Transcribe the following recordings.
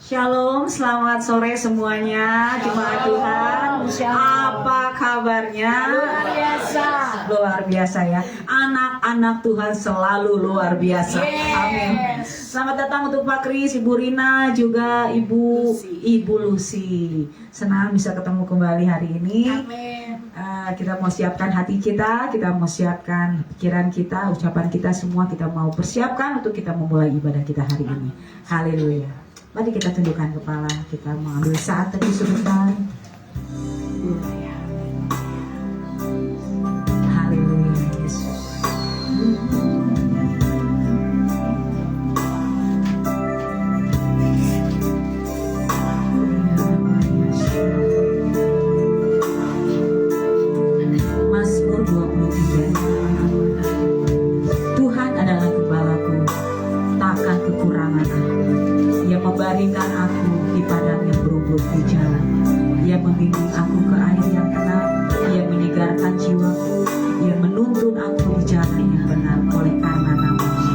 Shalom, selamat sore semuanya, jemaat Tuhan. Apa kabarnya? Luar biasa. Luar biasa ya. Anak-anak Tuhan selalu luar biasa. Amin. Selamat datang untuk Pak Kris, Ibu Rina, juga Ibu Lucy. Senang bisa ketemu kembali hari ini. Amin. Kita mau siapkan hati kita mau siapkan pikiran kita, ucapan kita semua kita mau persiapkan untuk kita memulai ibadah kita hari ini. Haleluya. Mari kita tundukkan kepala, kita mengambil saat teduh sebentar. Haleluya Yesus. Mazmur 23. Tuhan adalah gembalaku, takkan kekurangan aku. Ia membaringkan aku di padang yang berumput hijau. Ia membimbing aku ke air yang tenang. Ia menyegarkan jiwaku. Ia menuntun aku di jalan yang benar oleh karena nama-Nya.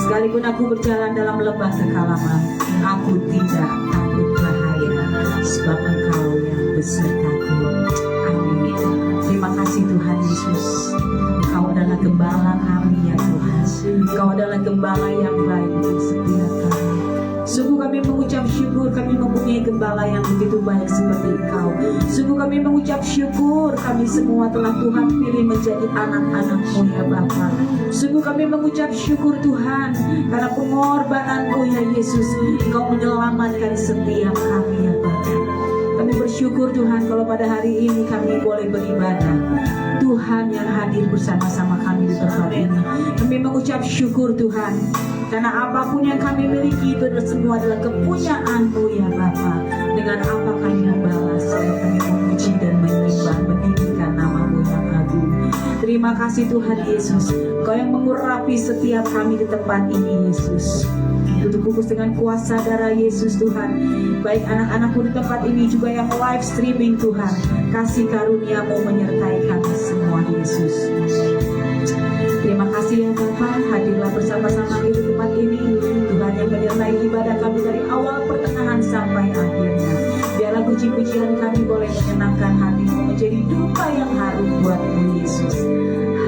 Sekalipun aku berjalan dalam lembah kekalaman, aku tidak takut bahaya, sebab Engkau yang besertaku. Amin. Terima kasih Tuhan Yesus. Engkau adalah gembala kami ya Tuhan. Engkau adalah gembala yang baik untuk setiap kami. Sungguh kami mengucap syukur, kami mempunyai gembala yang begitu baik seperti Engkau. Sungguh kami mengucap syukur, kami semua telah Tuhan pilih menjadi anak-anak-Mu ya Bapa. Sungguh kami mengucap syukur Tuhan, karena pengorbanan-Mu ya Yesus, Engkau menyelamatkan setiap kami ya Bapa. Kami bersyukur Tuhan kalau pada hari ini kami boleh beribadah. Tuhan yang hadir bersama-sama kami di tempat ini. Kami mengucap syukur Tuhan, karena apapun yang kami miliki itu semua adalah kepunyaan-Mu ya Bapa. Dengan apa kami membalas, kami memuji dan menyembah, meninggikan nama-Mu yang agung. Terima kasih Tuhan Yesus, Kau yang mengurapi setiap kami di tempat ini Yesus. Untuk bungkus dengan kuasa darah Yesus Tuhan, baik anak-anak-Mu di tempat ini juga yang live streaming Tuhan, kasih karunia-Mu menyertai kami semua Yesus. Terima kasih ya Bapa, hadirlah bersama-sama di tempat ini. Tuhan yang menyertai ibadah kami dari awal pertengahan sampai akhirnya. Biarlah puji-pujian kami boleh menyenangkan hati-Mu, menjadi duka yang harum buat-Mu Yesus.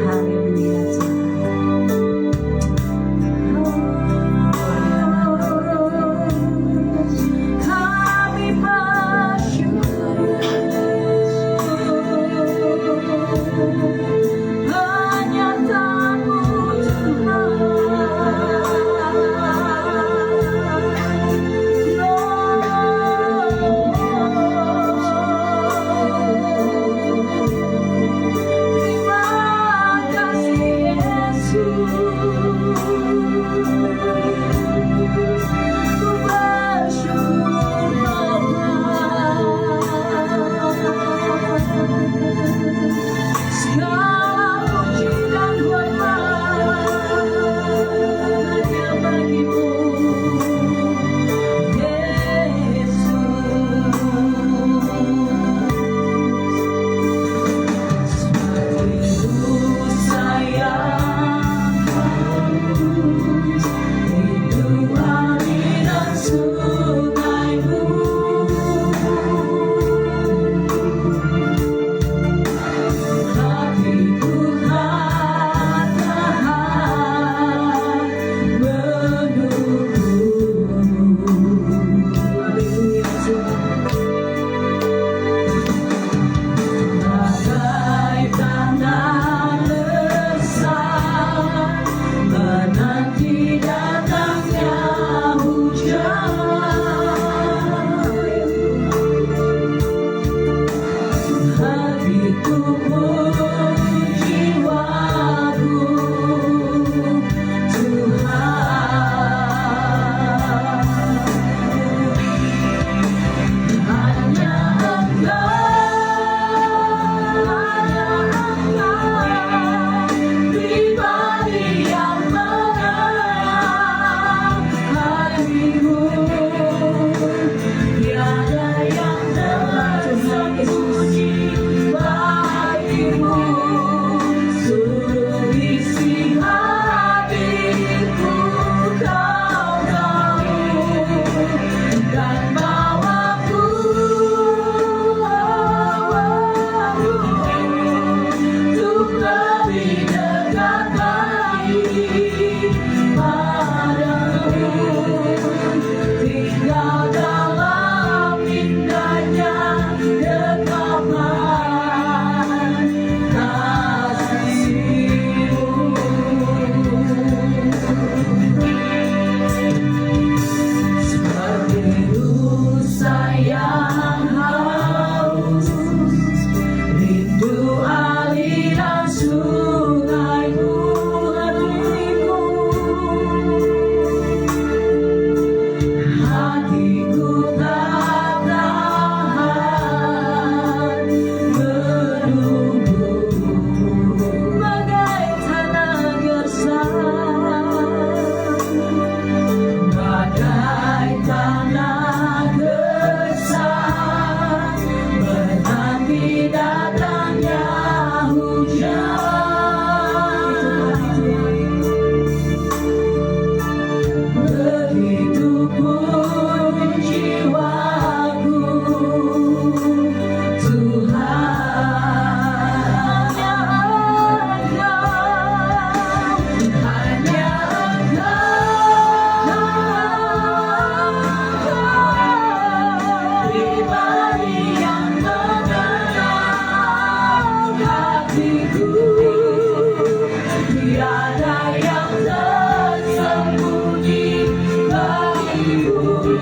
Haleluya. Terima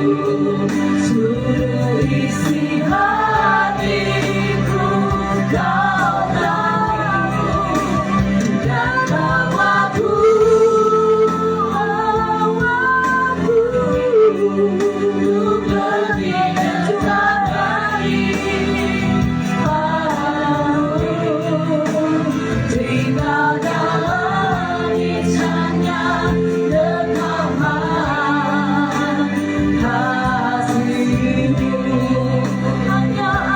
seluruh isi hatiku Kau tahu, dan bawaku untuk lebih dekat lagi padamu, tinggal dalam insanya rekaman kasih-Mu. Hanya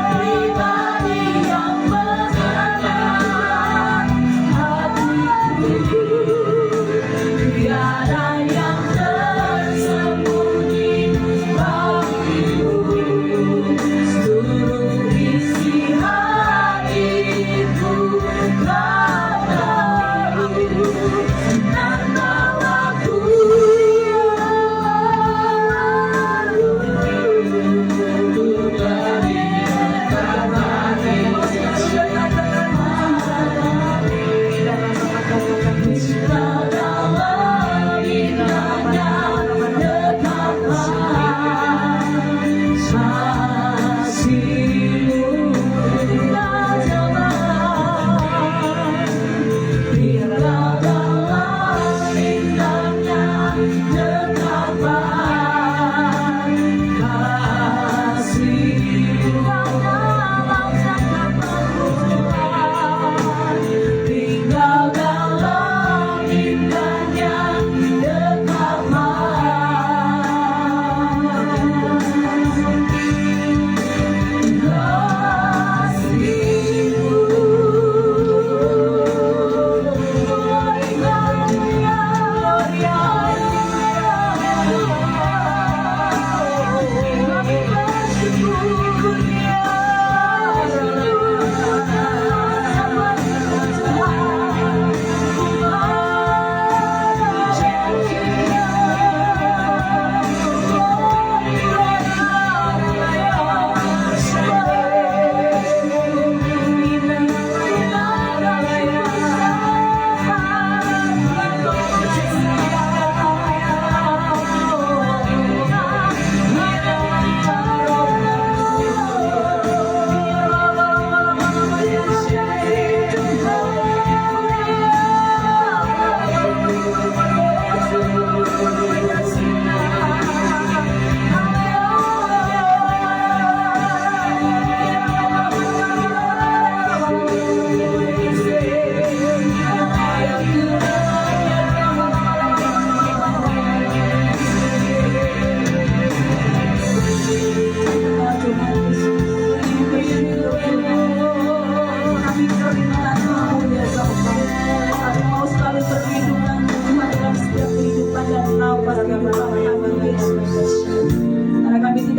pribadi yang berkenan hatiku, tiada yang tersembunyi bagimu, seluruh isi hatiku Kau tahu, dan bawaku untuk lebih dekat lagi dalam indahnya dekatlah kasih-Mu. Biarlah dalam indahnya dekatlah kasih-Mu. Tinggal dalam indahnya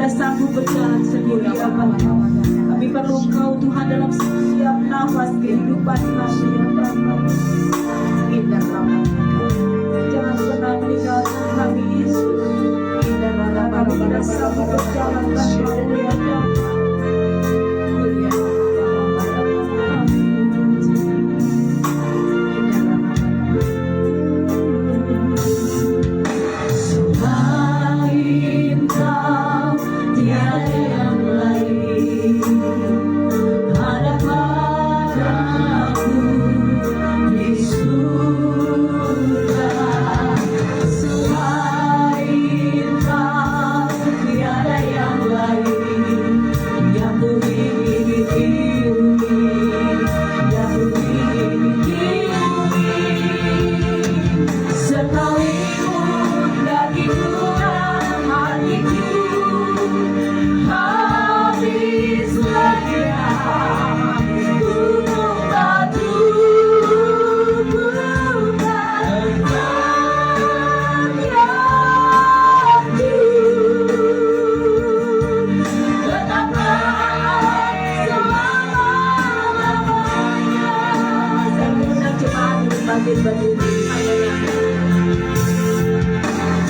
sanggup berjalan sendiri ya Bapa. Kami perlu Engkau Tuhan dalam setiap nafas kehidupan kami ya Bapa. Jangan pernah meninggalkan kami Yesus. Kami tidak sanggup berjalan tanpa-Mu ya Bapa.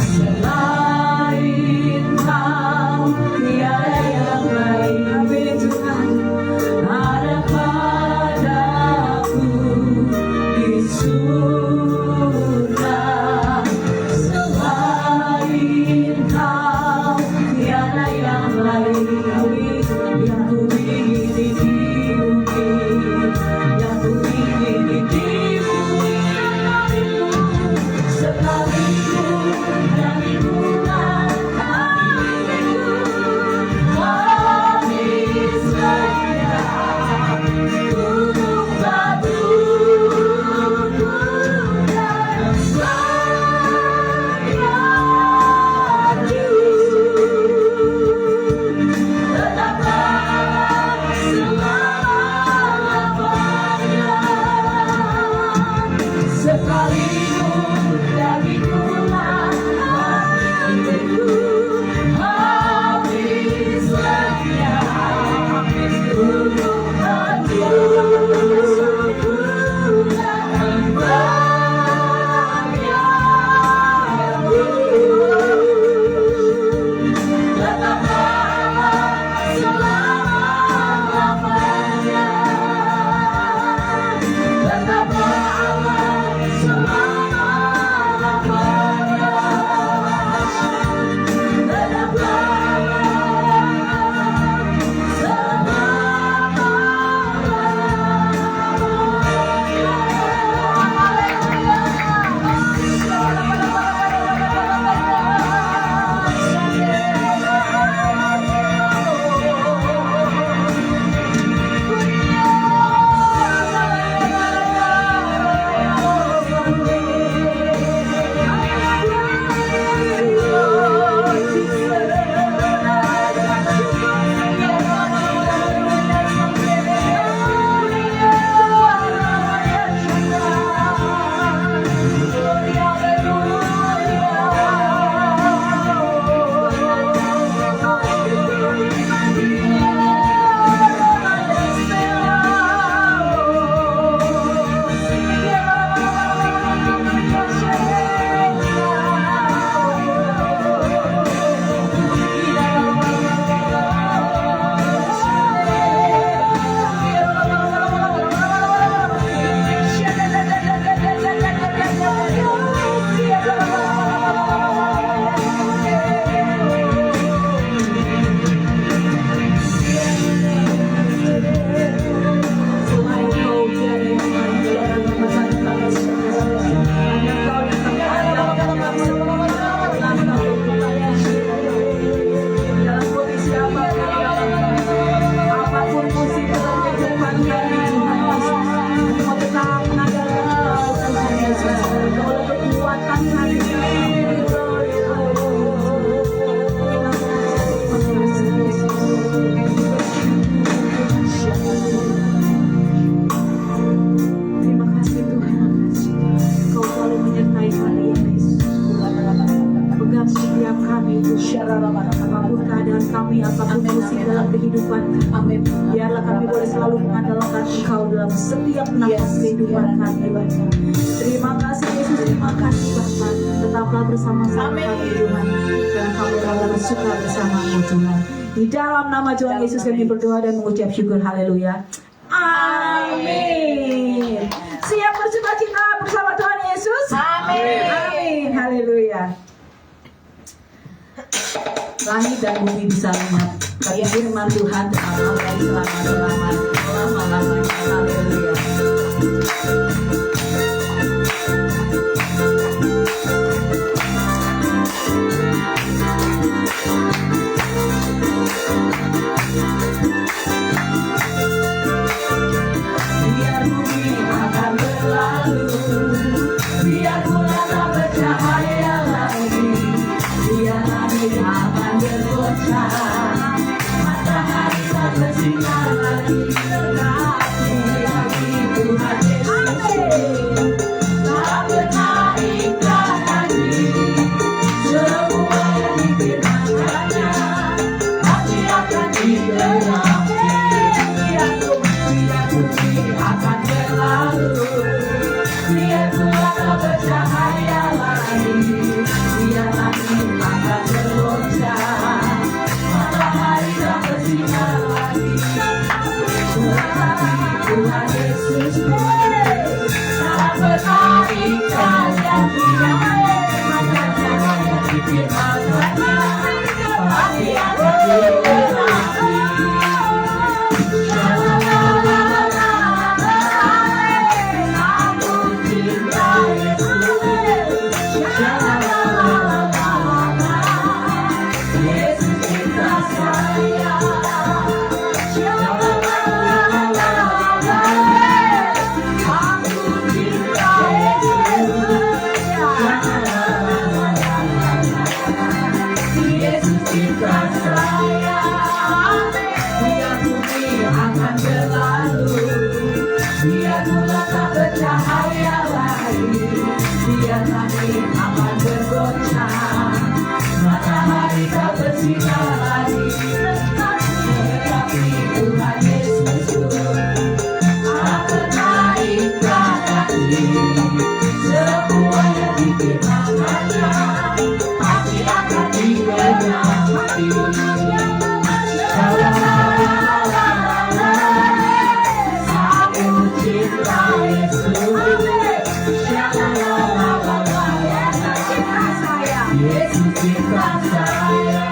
Selain Kau tiada yang lain, Tuhan, adakah boleh selalu mengandalkan Engkau dalam setiap nafas kehidupan kami Bapa. Terima kasih Yesus, terima kasih Bapa. Tetaplah bersama-sama kami Tuhan, dan kami akan bersuka bersama-Mu Tuhan. Di dalam nama Tuhan Yesus kami berdoa dan mengucap syukur. Haleluya. Amin. Siap bersukacita bersama Tuhan Yesus? Amin. Amin. Haleluya. Langit dan bumi bisa lihat firman Tuhan tetaplah dari selama-lamanya. Haleluya. Biar bumi akan berlalu, biar bulan tak bercahaya lagi, biar langit akan bergoncang, matahari tak bersinar lagi. Tetapi bagi Tuhan Yesus tak pernah ingkar janji, semua yang difirmankannya pasti akan digenapi. Biar bumi akan berlalu, biar bulan tak bercahaya lagi, biar langit akan bergoncang, matahari tak bersinar lagi. Tetapi Tuhan Yesus tak pernah ingkar janji-Nya, maka semua yang difirmankannya pasti akan digenapi. Biar bulan tak bercahaya lagi, biar langit akan bergoncang, matahari tak bersinar lagi. Tetapi Tuhan Yesus tak pernah ingkar janji, semua yang difirmankannya pasti akan digenapi. Yesus cinta saya.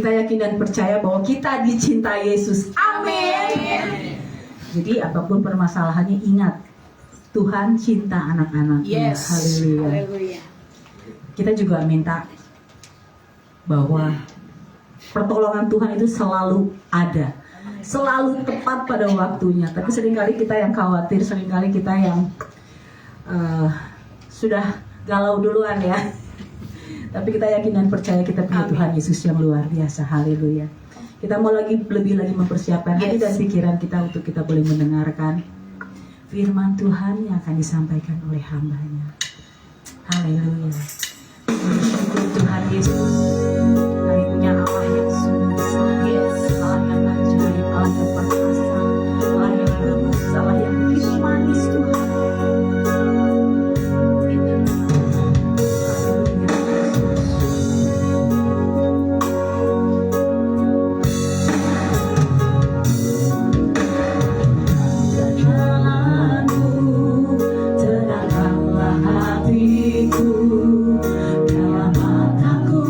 kita yakin dan percaya bahwa kita dicintai Yesus. Amin. Jadi apapun permasalahannya, ingat Tuhan cinta anak-anaknya. Yes. Haleluya. Haleluya. Kita juga minta bahwa pertolongan Tuhan itu selalu ada, selalu tepat pada waktunya. Tapi seringkali kita yang khawatir, seringkali kita yang sudah galau duluan ya. Tapi kita yakin dan percaya kita punya Tuhan Yesus yang luar biasa. Haleluya. Kita mau lebih lagi mempersiapkan hati dan pikiran kita untuk kita boleh mendengarkan firman Tuhan yang akan disampaikan oleh hamba-Nya. Haleluya. Bersyukur Tuhan Yesus. Kami punya Allah yang sungguh besar, Allah yang ajaib, Allah yang perkasa, Allah yang lembut, Allah yang begitu manis Tuhan. Terangkanlah hatiku, dalam mataku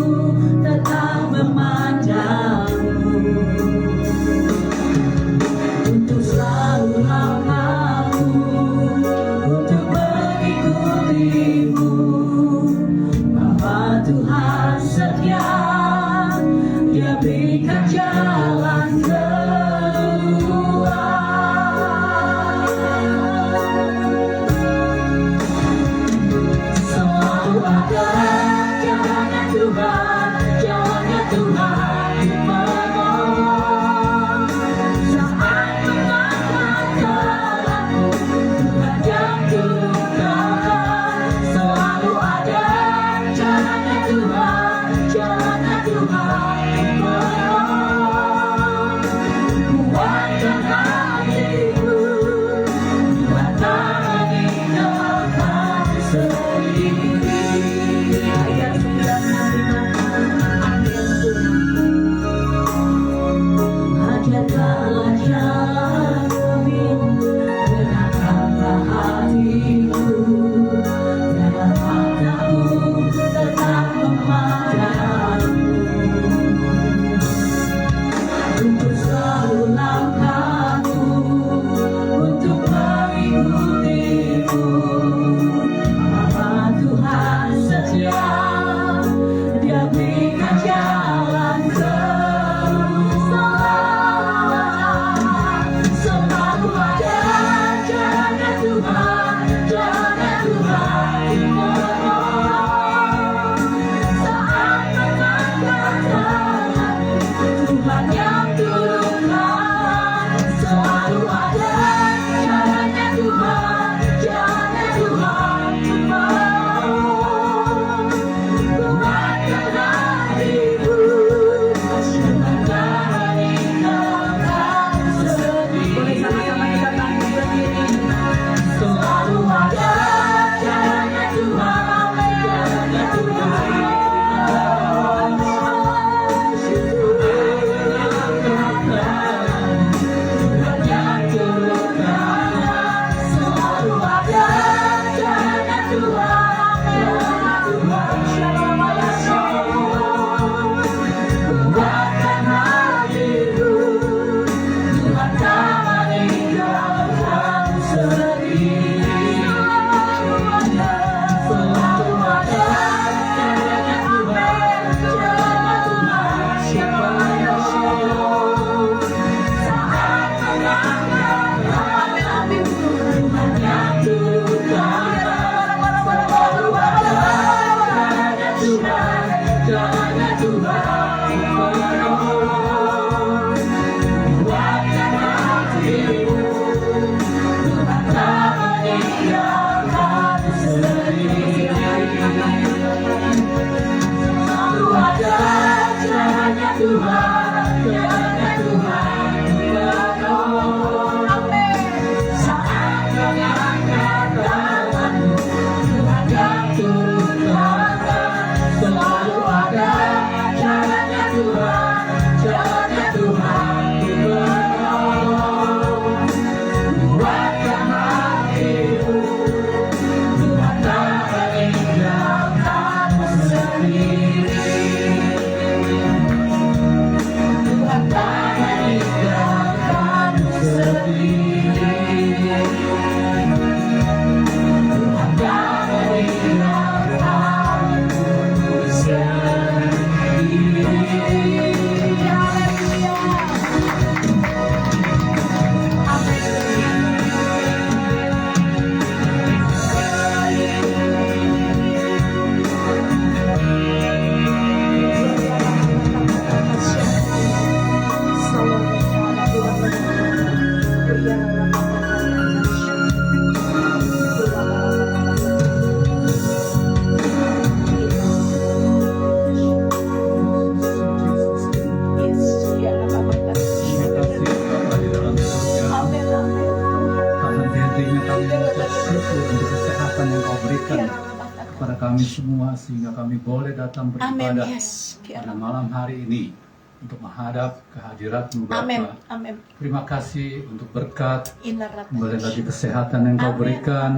kepada kami semua sehingga kami boleh datang Amin. beribadah Yes. pada malam hari ini untuk menghadap kehadirat-Mu Amin. Bapa. Amin. Terima kasih untuk berkat, Inarap. kembali lagi kesehatan yang Kau Amin. berikan.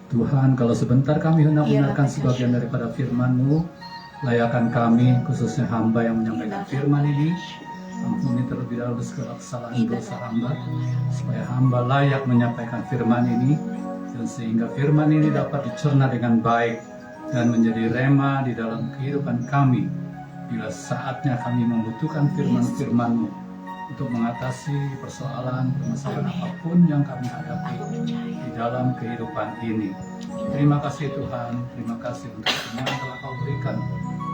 Tuhan, kalau sebentar kami hendak Iya, mendengarkan Bapak. sebagian daripada firman-Mu, layakan kami, khususnya hamba yang menyampaikan firman ini, ampuni terlebih dahulu segala kesalahan dosa hamba, supaya hamba layak menyampaikan firman ini, dan sehingga firman ini dapat dicerna dengan baik dan menjadi rema di dalam kehidupan kami bila saatnya kami membutuhkan firman-firman-Mu untuk mengatasi persoalan, permasalahan apapun yang kami hadapi di dalam kehidupan ini. Terima kasih Tuhan, terima kasih untuk semua yang telah Kau berikan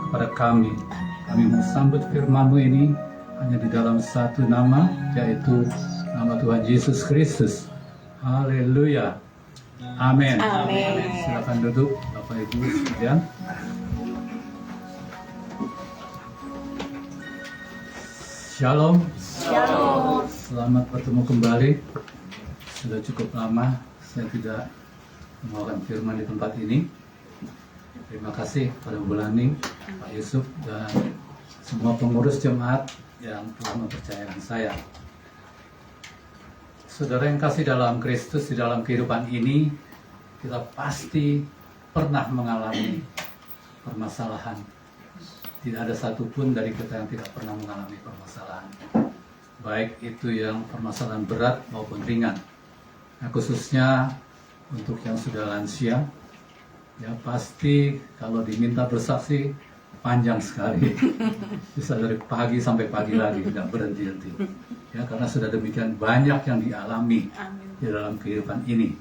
kepada kami. Kami mau sambut firman-Mu ini hanya di dalam satu nama, yaitu nama Tuhan Yesus Kristus. Haleluya. Amin. Amin. Silakan duduk Bapak Ibu sekalian. Shalom. Shalom. Selamat bertemu kembali. Sudah cukup lama saya tidak membawakan firman di tempat ini. Terima kasih pada Bu Lani, Pak Yusuf, dan semua pengurus jemaat yang telah mempercayakan saya. Saudara yang kasih dalam Kristus, di dalam kehidupan ini, kita pasti pernah mengalami permasalahan. Tidak ada satupun dari kita yang tidak pernah mengalami permasalahan. Baik itu yang permasalahan berat maupun ringan. Nah, khususnya untuk yang sudah lansia, ya pasti kalau diminta bersaksi panjang sekali. Bisa dari pagi sampai pagi lagi, tidak berhenti-henti. Ya, karena sudah demikian banyak yang dialami di dalam kehidupan ini.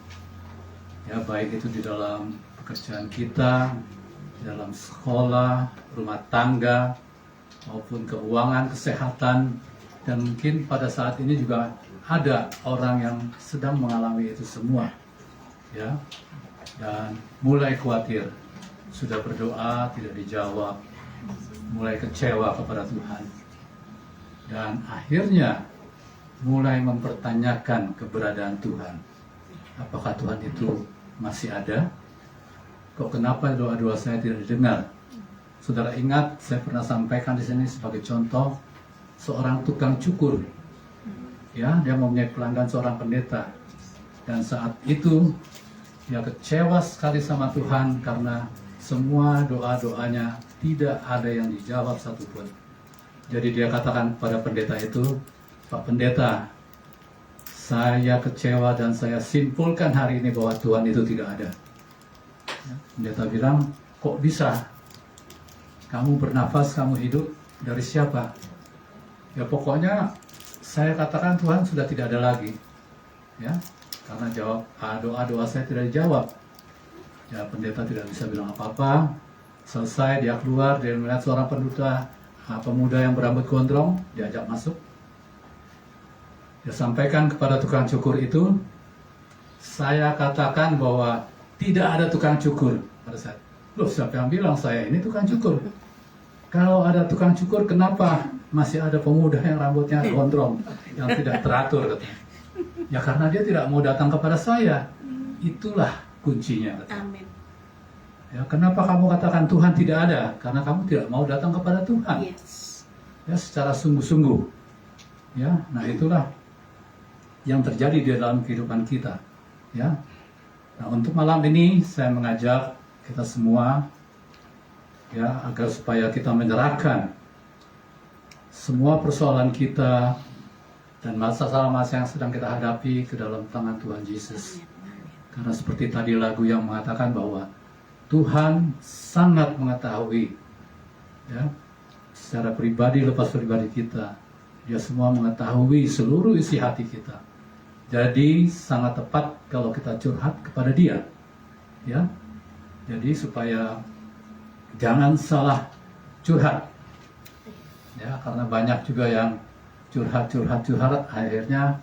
Ya, baik itu di dalam pekerjaan kita, dalam sekolah, rumah tangga, maupun keuangan, kesehatan, dan mungkin pada saat ini juga ada orang yang sedang mengalami itu semua, ya, dan mulai khawatir, sudah berdoa tidak dijawab, mulai kecewa kepada Tuhan, dan akhirnya mulai mempertanyakan keberadaan Tuhan. Apakah Tuhan itu masih ada? Kok kenapa doa-doa saya tidak didengar? Saudara ingat, saya pernah sampaikan di sini sebagai contoh seorang tukang cukur. Ya, dia mempunyai pelanggan seorang pendeta. Dan saat itu dia kecewa sekali sama Tuhan karena semua doa-doanya tidak ada yang dijawab satupun. Jadi dia katakan pada pendeta itu, Pak Pendeta, saya kecewa dan saya simpulkan hari ini bahwa Tuhan itu tidak ada. Pendeta bilang, kok bisa? Kamu bernafas, kamu hidup, dari siapa? Ya pokoknya saya katakan Tuhan sudah tidak ada lagi. Ya, karena doa-doa saya tidak dijawab. Ya, pendeta tidak bisa bilang apa-apa. Selesai, dia keluar, dia melihat seorang pemuda yang berambut gondrong, diajak masuk. Dia sampaikan kepada tukang cukur itu, saya katakan bahwa tidak ada tukang cukur pada saat. Loh, siapa yang bilang saya ini tukang cukur? Kalau ada tukang cukur, kenapa masih ada pemuda yang rambutnya gondrong, yang tidak teratur? Katanya. Ya karena dia tidak mau datang kepada saya. Itulah kuncinya. Katanya. Amin. Ya, kenapa kamu katakan Tuhan tidak ada? Karena kamu tidak mau datang kepada Tuhan. Yes. Ya, secara sungguh-sungguh. Ya, nah itulah yang terjadi di dalam kehidupan kita. Ya. Nah, untuk malam ini saya mengajak kita semua ya agar supaya kita menyerahkan semua persoalan kita dan masalah-masalah yang sedang kita hadapi ke dalam tangan Tuhan Yesus. Karena seperti tadi lagu yang mengatakan bahwa Tuhan sangat mengetahui ya secara pribadi lepas pribadi kita. Dia semua mengetahui seluruh isi hati kita. Jadi sangat tepat kalau kita curhat kepada Dia, ya. Jadi supaya jangan salah curhat, ya. Karena banyak juga yang curhat akhirnya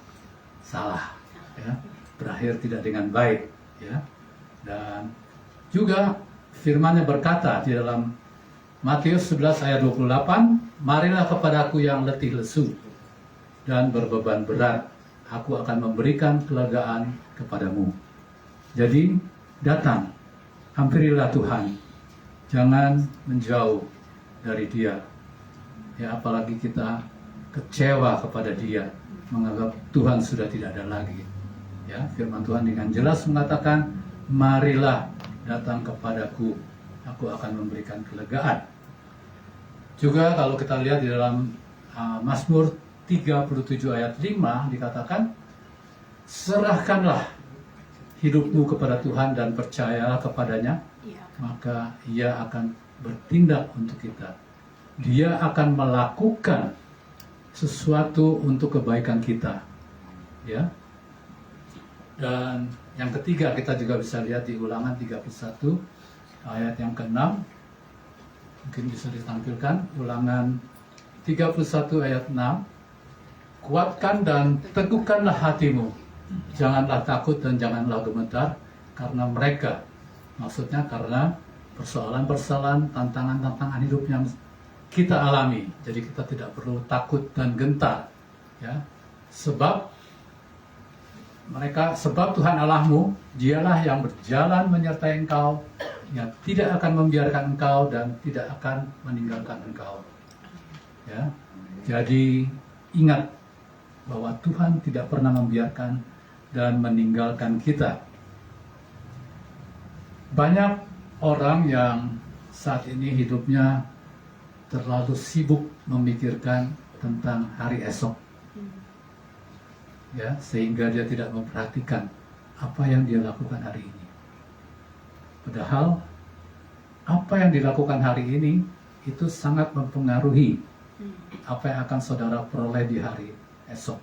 salah, ya. Berakhir tidak dengan baik, ya. Dan juga firman-Nya berkata di dalam Matius 11 ayat 28, marilah kepadaku yang letih lesu dan berbeban berat, aku akan memberikan kelegaan kepadamu. Jadi datang, hampirilah Tuhan, jangan menjauh dari Dia. Ya, apalagi kita kecewa kepada Dia, menganggap Tuhan sudah tidak ada lagi. Ya, firman Tuhan dengan jelas mengatakan, marilah datang kepadaku, aku akan memberikan kelegaan. Juga kalau kita lihat di dalam Mazmur 37 ayat 5 dikatakan, serahkanlah hidupmu kepada Tuhan dan percayalah kepadanya, maka Ia akan bertindak untuk kita. Dia akan melakukan sesuatu untuk kebaikan kita. Ya. Dan yang ketiga kita juga bisa lihat di Ulangan 31 ayat yang ke-6. Mungkin bisa ditampilkan Ulangan 31 ayat 6. Kuatkan dan teguhkanlah hatimu. Janganlah takut dan janganlah gemetar karena mereka. Maksudnya karena persoalan-persoalan, tantangan-tantangan hidup yang kita alami. Jadi kita tidak perlu takut dan gentar. Ya. Sebab Tuhan Allahmu, Dialah yang berjalan menyertai engkau, yang tidak akan membiarkan engkau dan tidak akan meninggalkan engkau. Ya. Jadi ingat bahwa Tuhan tidak pernah membiarkan dan meninggalkan kita. Banyak orang yang saat ini hidupnya terlalu sibuk memikirkan tentang hari esok. Ya, sehingga dia tidak memperhatikan apa yang dia lakukan hari ini. Padahal apa yang dilakukan hari ini itu sangat mempengaruhi apa yang akan saudara peroleh di hari esok.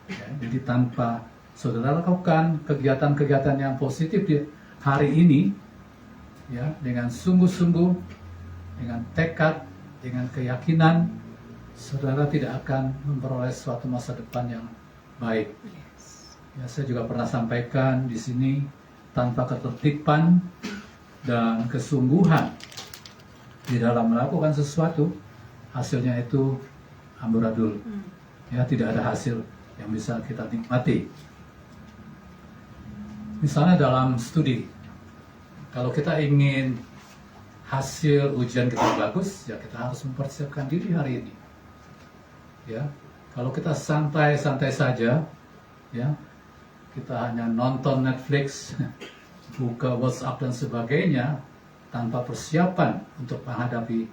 Ya, jadi tanpa saudara lakukan kegiatan-kegiatan yang positif di hari ini, ya, dengan sungguh-sungguh, dengan tekad, dengan keyakinan, saudara tidak akan memperoleh suatu masa depan yang baik. Ya, saya juga pernah sampaikan di sini, tanpa ketertiban dan kesungguhan di dalam melakukan sesuatu, hasilnya itu amburadul. Ya, tidak ada hasil yang bisa kita nikmati. Misalnya dalam studi, kalau kita ingin hasil ujian kita bagus, ya kita harus mempersiapkan diri hari ini. Ya, kalau kita santai-santai saja, ya, kita hanya nonton Netflix, buka WhatsApp dan sebagainya, tanpa persiapan untuk menghadapi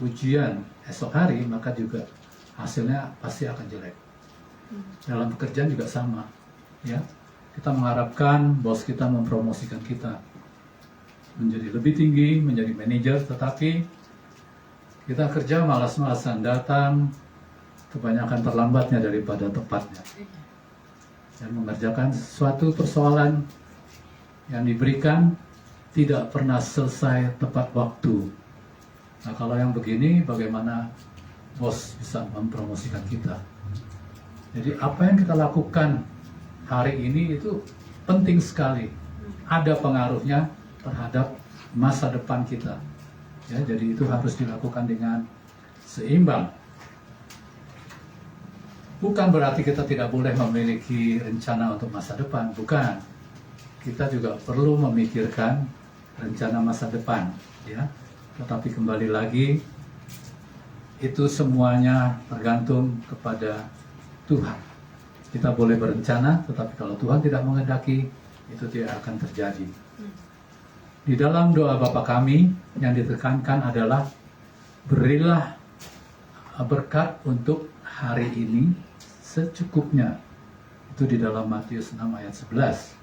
ujian esok hari, maka juga hasilnya pasti akan jelek. Dalam pekerjaan juga sama, ya. Kita mengharapkan bos kita mempromosikan kita menjadi lebih tinggi, menjadi manajer, tetapi kita kerja malas-malasan, datang kebanyakan terlambatnya daripada tepatnya, dan mengerjakan suatu persoalan yang diberikan tidak pernah selesai tepat waktu. Nah, kalau yang begini, bagaimana bos bisa mempromosikan kita? Jadi apa yang kita lakukan hari ini itu penting sekali, ada pengaruhnya terhadap masa depan kita. Ya, jadi itu harus dilakukan dengan seimbang. Bukan berarti kita tidak boleh memiliki rencana untuk masa depan, bukan. Kita juga perlu memikirkan rencana masa depan, ya. Tetapi kembali lagi, itu semuanya tergantung kepada Tuhan. Kita boleh berencana, tetapi kalau Tuhan tidak menghendaki, itu tidak akan terjadi. Di dalam doa Bapa kami, yang ditekankan adalah berilah berkat untuk hari ini secukupnya. Itu di dalam Matius 6 ayat 11.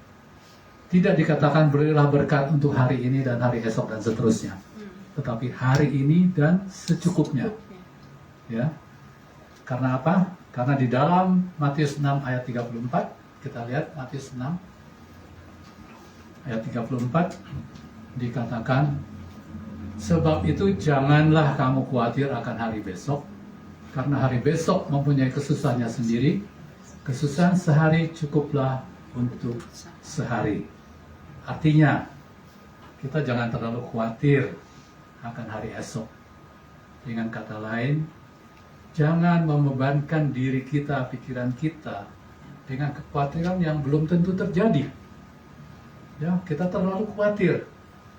Tidak dikatakan berilah berkat untuk hari ini dan hari esok dan seterusnya, tetapi hari ini dan secukupnya. Ya. Karena apa? Karena di dalam Matius 6 ayat 34, kita lihat Matius 6 ayat 34 dikatakan, sebab itu janganlah kamu khawatir akan hari besok, karena hari besok mempunyai kesusahannya sendiri. Kesusahan sehari cukuplah untuk sehari. Artinya, kita jangan terlalu khawatir akan hari esok. Dengan kata lain, jangan membebankan diri kita, pikiran kita dengan kekhawatiran yang belum tentu terjadi. Ya, kita terlalu khawatir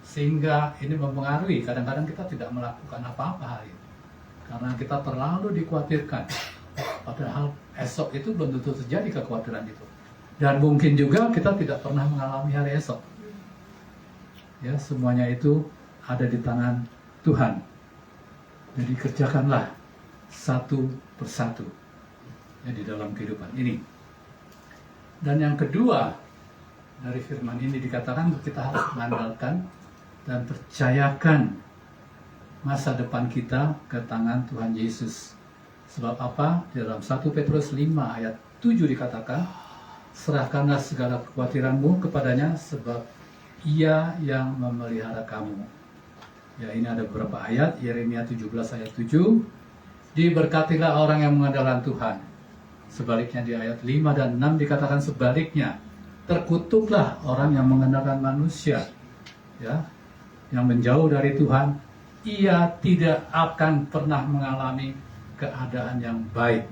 Sehingga ini mempengaruhi, kadang-kadang kita tidak melakukan apa-apa hari itu. Karena kita terlalu dikhawatirkan. Padahal esok itu belum tentu terjadi kekhawatiran itu. Dan mungkin juga kita tidak pernah mengalami hari esok. Ya, semuanya itu ada di tangan Tuhan. Jadi kerjakanlah satu persatu ya, di dalam kehidupan ini. Dan yang kedua, dari firman ini dikatakan kita harus mengandalkan dan percayakan masa depan kita ke tangan Tuhan Yesus. Sebab apa? Di dalam 1 Petrus 5 ayat 7 dikatakan, serahkanlah segala kekhawatiranmu kepadanya sebab Ia yang memelihara kamu. Ya, ini ada beberapa ayat, Yeremia 17 ayat 7. Diberkatilah orang yang mengandalkan Tuhan. Sebaliknya di ayat 5 dan 6 dikatakan sebaliknya. Terkutuklah orang yang mengandalkan manusia. Ya, yang menjauh dari Tuhan, ia tidak akan pernah mengalami keadaan yang baik.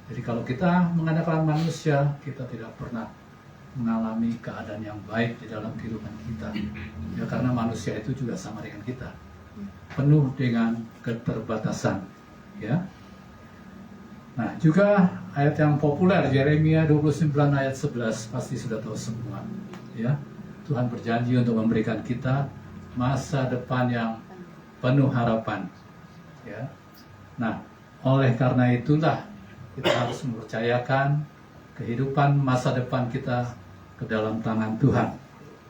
Jadi kalau kita mengandalkan manusia, kita tidak pernah mengalami keadaan yang baik di dalam kehidupan kita. Ya, karena manusia itu juga sama dengan kita, penuh dengan keterbatasan. Ya. Nah, juga ayat yang populer, Yeremia 29 ayat 11, pasti sudah tahu semua. Ya, Tuhan berjanji untuk memberikan kita masa depan yang penuh harapan. Ya. Nah, oleh karena itulah kita harus mempercayakan kehidupan masa depan kita ke dalam tangan Tuhan.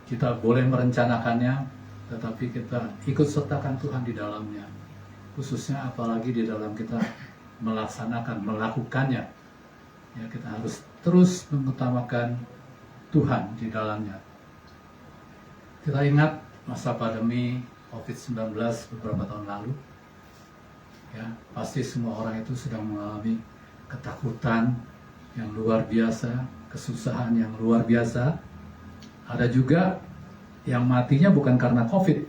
Kita boleh merencanakannya, tetapi kita ikut sertakan Tuhan di dalamnya. Khususnya apalagi di dalam kita melakukannya. Ya, kita harus terus mengutamakan Tuhan di dalamnya. Kita ingat masa pandemi COVID-19 beberapa tahun lalu. Ya, pasti semua orang itu sedang mengalami ketakutan yang luar biasa, kesusahan yang luar biasa. Ada juga yang matinya bukan karena COVID,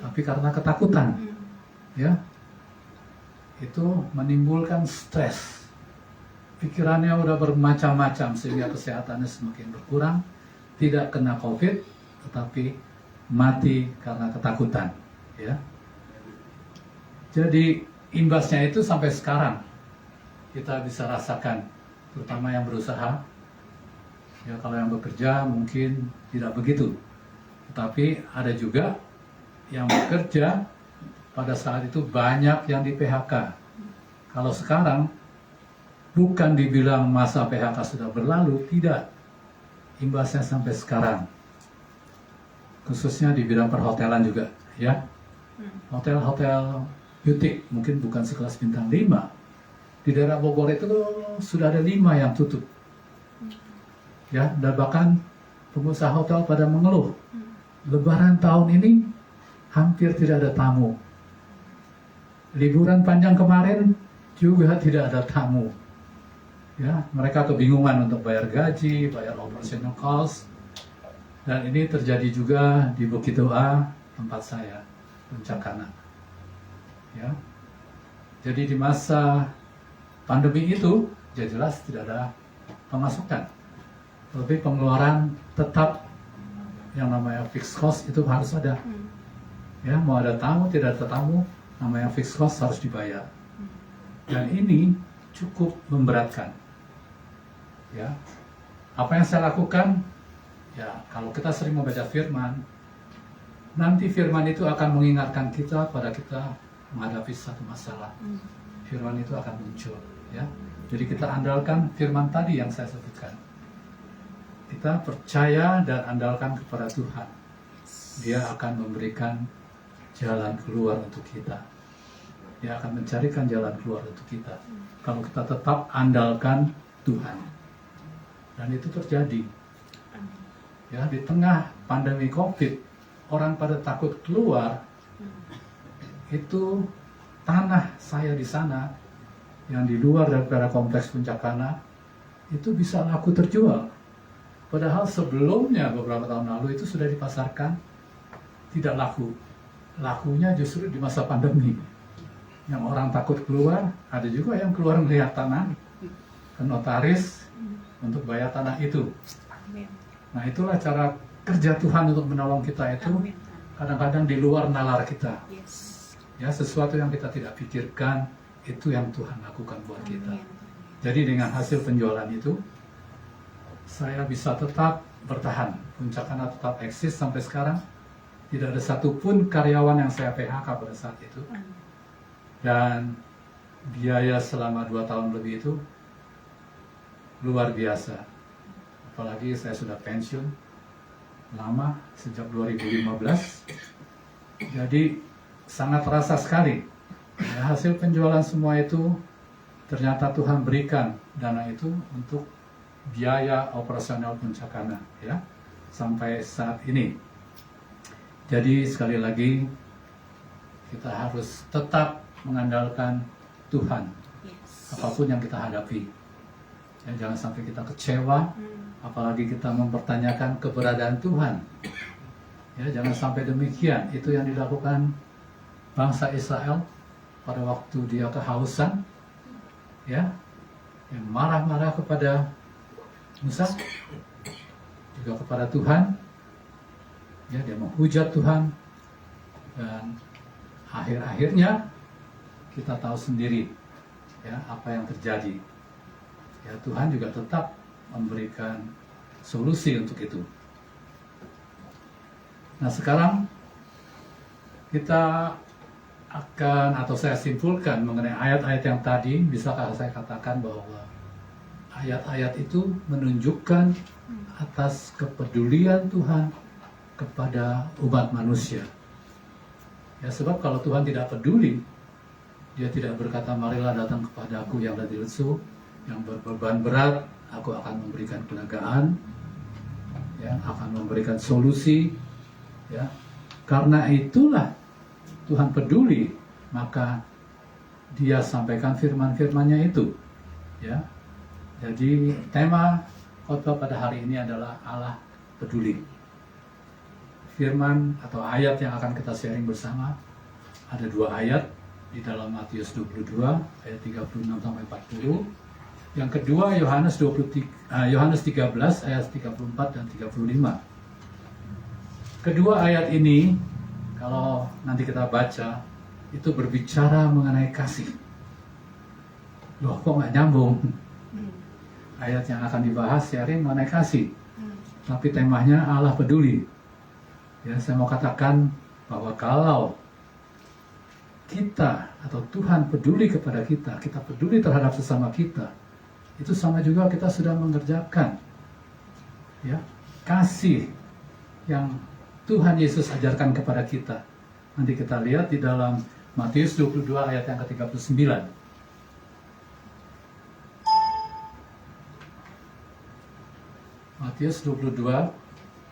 tapi karena ketakutan. Ya, itu menimbulkan stres. Pikirannya udah bermacam-macam sehingga kesehatannya semakin berkurang. Tidak kena COVID, tetapi mati karena ketakutan. Ya. Jadi imbasnya itu sampai sekarang kita bisa rasakan, terutama yang berusaha. Ya, kalau yang bekerja mungkin tidak begitu, tetapi ada juga yang bekerja pada saat itu banyak yang di PHK. Kalau sekarang bukan dibilang masa PHK sudah berlalu, tidak, imbasnya sampai sekarang, khususnya di bidang perhotelan juga, ya. Hotel-hotel butik mungkin bukan sekelas bintang 5. Di daerah Bogor itu sudah ada 5 yang tutup. Ya, dan bahkan pengusaha hotel pada mengeluh. Lebaran tahun ini hampir tidak ada tamu. Liburan panjang kemarin juga tidak ada tamu. Ya, mereka kebingungan untuk bayar gaji, bayar operational cost. Dan ini terjadi juga di Bukit Doa, tempat saya, Puncakana. Ya. Jadi di masa pandemi itu, ya jelas tidak ada pemasukan. Tapi pengeluaran tetap yang namanya fixed cost itu harus ada. Ya, mau ada tamu, tidak ada tamu, namanya fixed cost harus dibayar. Dan ini cukup memberatkan. Ya. Apa yang saya lakukan? Ya, kalau kita sering membaca firman, nanti firman itu akan mengingatkan kita pada kita menghadapi satu masalah. Firman itu akan muncul, ya. Jadi kita andalkan firman tadi yang saya sebutkan. Kita percaya dan andalkan kepada Tuhan. Dia akan memberikan jalan keluar untuk kita. Dia akan mencarikan jalan keluar untuk kita. Kalau kita tetap andalkan Tuhan. Dan itu terjadi. Ya, di tengah pandemi COVID, orang pada takut keluar. Itu tanah saya di sana yang di luar daripada kompleks Puncakana itu bisa laku terjual. Padahal sebelumnya beberapa tahun lalu itu sudah dipasarkan tidak laku. Lakunya justru di masa pandemi. Yang orang takut keluar, ada juga yang keluar melihat tanah ke notaris untuk bayar tanah itu. Nah, itulah cara kerja Tuhan untuk menolong kita itu kadang-kadang di luar nalar kita. Yes. Ya, sesuatu yang kita tidak pikirkan, itu yang Tuhan lakukan buat kita. Amin. Jadi dengan hasil penjualan itu, saya bisa tetap bertahan. Puncakana tetap eksis sampai sekarang. Tidak ada satupun karyawan yang saya PHK pada saat itu. Dan biaya selama 2 tahun lebih itu luar biasa. Apalagi saya sudah pensiun lama, sejak 2015. Jadi sangat terasa sekali. Ya, hasil penjualan semua itu ternyata Tuhan berikan dana itu untuk biaya operasional Puncakana, ya, sampai saat ini. Jadi sekali lagi kita harus tetap mengandalkan Tuhan Yes. apapun yang kita hadapi. Ya, jangan sampai kita kecewa, apalagi kita mempertanyakan keberadaan Tuhan. Ya, jangan sampai demikian. Itu yang dilakukan bangsa Israel pada waktu dia kehausan, ya, yang marah-marah kepada Musa, juga kepada Tuhan. Ya, dia menghujat Tuhan, dan akhir-akhirnya kita tahu sendiri, ya, apa yang terjadi. Ya, Tuhan juga tetap memberikan solusi untuk itu. Nah, sekarang kita akan, atau saya simpulkan mengenai ayat-ayat yang tadi. Bisakah saya katakan bahwa ayat-ayat itu menunjukkan atas kepedulian Tuhan kepada umat manusia. Ya, sebab kalau Tuhan tidak peduli, Dia tidak berkata, marilah datang kepadaku yang letih lesu, yang berbeban berat, aku akan memberikan kelegaan, ya, akan memberikan solusi, ya. Karena itulah Tuhan peduli, maka Dia sampaikan firman-firman-Nya itu, ya. Jadi tema khotbah pada hari ini adalah Allah peduli. Firman atau ayat yang akan kita sharing bersama, ada 2 ayat di dalam Matius 22 ayat 36 sampai 40. Yang kedua Yohanes 13 ayat 34 dan 35. Kedua ayat ini kalau nanti kita baca itu berbicara mengenai kasih. Loh, kok nggak nyambung? Ayat yang akan dibahas sharing mengenai kasih, tapi temanya Allah peduli. Ya, saya mau katakan bahwa kalau kita atau Tuhan peduli kepada kita, kita peduli terhadap sesama kita, itu sama juga kita sudah mengerjakan, ya, kasih yang Tuhan Yesus ajarkan kepada kita. Nanti kita lihat di dalam Matius 22 ayat yang ke-39. Matius 22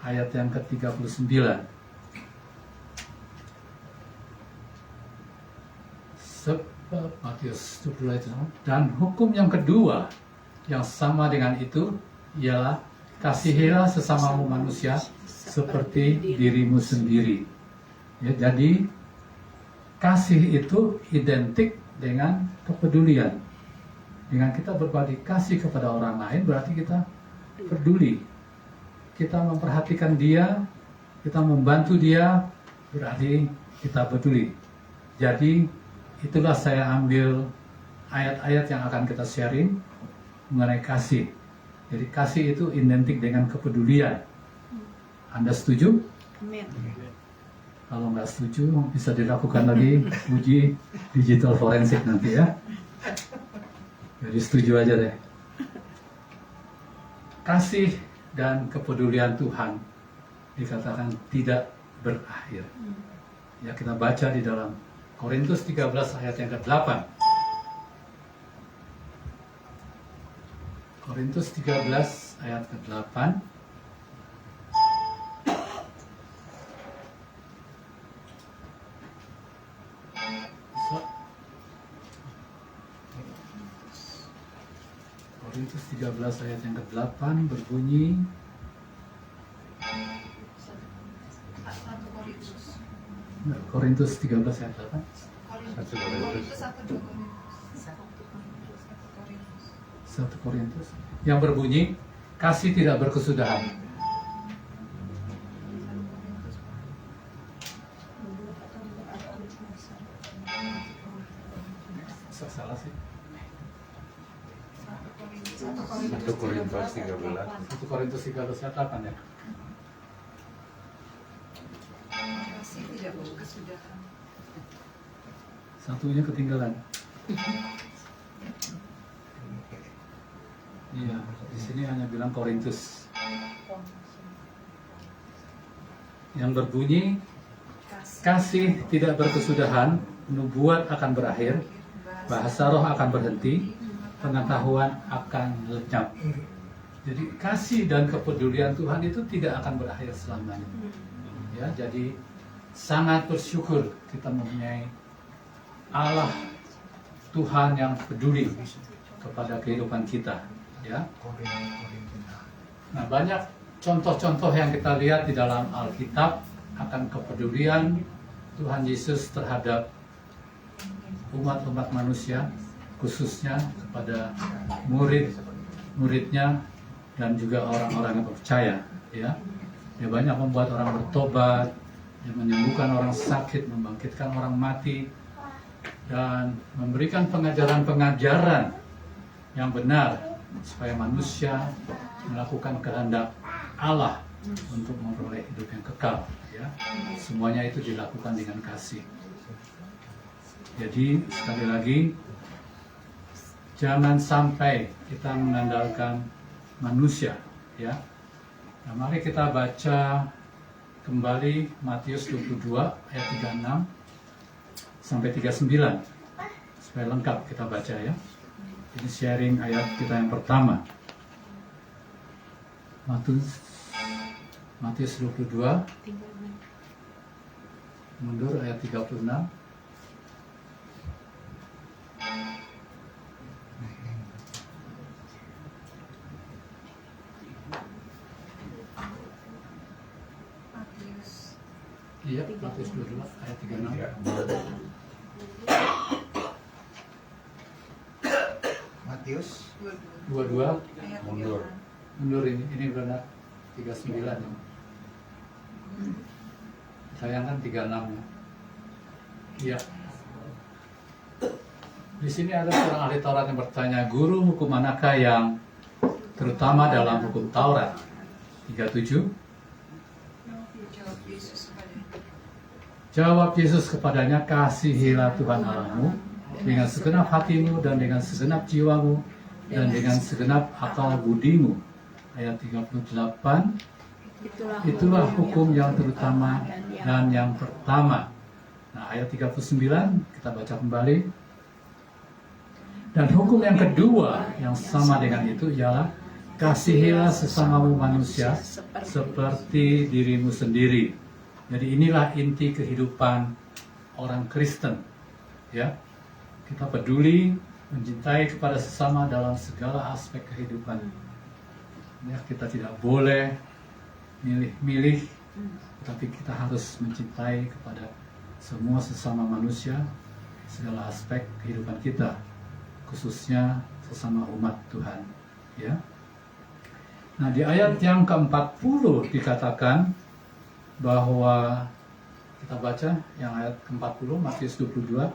ayat yang ke-39. Sebab Matius 22 ayat, dan hukum yang kedua yang sama dengan itu ialah kasihilah sesamamu manusia seperti dirimu sendiri. Ya, jadi kasih itu identik dengan kepedulian. Dengan kita berbagi kasih kepada orang lain berarti kita peduli. Kita memperhatikan dia, kita membantu dia, berarti kita peduli. Jadi itulah saya ambil ayat-ayat yang akan kita sharing mengenai kasih. Jadi kasih itu identik dengan kepedulian. Anda setuju? Amin. Kalau nggak setuju bisa dilakukan lagi uji digital forensik nanti, ya. Jadi setuju aja deh. Kasih dan kepedulian Tuhan dikatakan tidak berakhir. Ya, kita baca di dalam Korintus 13 ayat yang ke-8. Korintus 13 ayat ke-8. Korintus 13 ayat yang ke-8 berbunyi, Korintus 13 ayat 8. 1 Korintus yang berbunyi, kasih tidak berkesudahan. Korintus 13. 1 Korintus 13 ayat 8 ya. Kasih tidak berkesudahan. Satunya ketinggalan. Iya, di sini hanya bilang Korintus. Yang berbunyi, kasih tidak berkesudahan, nubuat akan berakhir, bahasa roh akan berhenti, pengetahuan akan lenyap. Jadi kasih dan kepedulian Tuhan itu tidak akan berakhir selamanya. Ya, jadi sangat bersyukur kita mempunyai Allah Tuhan yang peduli kepada kehidupan kita. Ya. Nah, banyak contoh-contoh yang kita lihat di dalam Alkitab akan kepedulian Tuhan Yesus terhadap umat-umat manusia, khususnya kepada murid-muridnya dan juga orang-orang yang percaya. Ya, dia banyak membuat orang bertobat, dia menyembuhkan orang sakit, membangkitkan orang mati, dan memberikan pengajaran-pengajaran yang benar supaya manusia melakukan kehendak Allah untuk memperoleh hidup yang kekal. Ya, semuanya itu dilakukan dengan kasih. Jadi sekali lagi, jangan sampai kita mengandalkan manusia. Ya, nah, mari kita baca kembali Matius 22 ayat 36 sampai 39 supaya lengkap kita baca ya. Ini sharing ayat kita yang pertama. Matius 22 mundur ayat 36. Iya, Matius 22 ayat 36. Matius 22 mundur. mundur ini benar 39 ya. Sayangkan 36 ya. Iya. Di sini ada seorang ahli Taurat yang bertanya, guru hukum manakah yang terutama dalam hukum Taurat? 37. Jawab Yesus kepadanya, kasihilah Tuhan Allahmu dengan segenap hatimu dan dengan segenap jiwamu dan dengan segenap akal budimu. Ayat 38. Itulah hukum yang terutama dan yang pertama. Nah, ayat 39 kita baca kembali. Dan hukum yang kedua yang sama dengan itu ialah kasihilah sesamamu manusia seperti dirimu sendiri. Jadi inilah inti kehidupan orang Kristen. Ya, kita peduli, mencintai kepada sesama dalam segala aspek kehidupan. Ya, kita tidak boleh milih-milih, tapi kita harus mencintai kepada semua sesama manusia, segala aspek kehidupan kita, khususnya sesama umat Tuhan. Ya. Nah, di ayat yang ke-40 dikatakan bahwa kita baca yang ayat ke-40 Matius 22.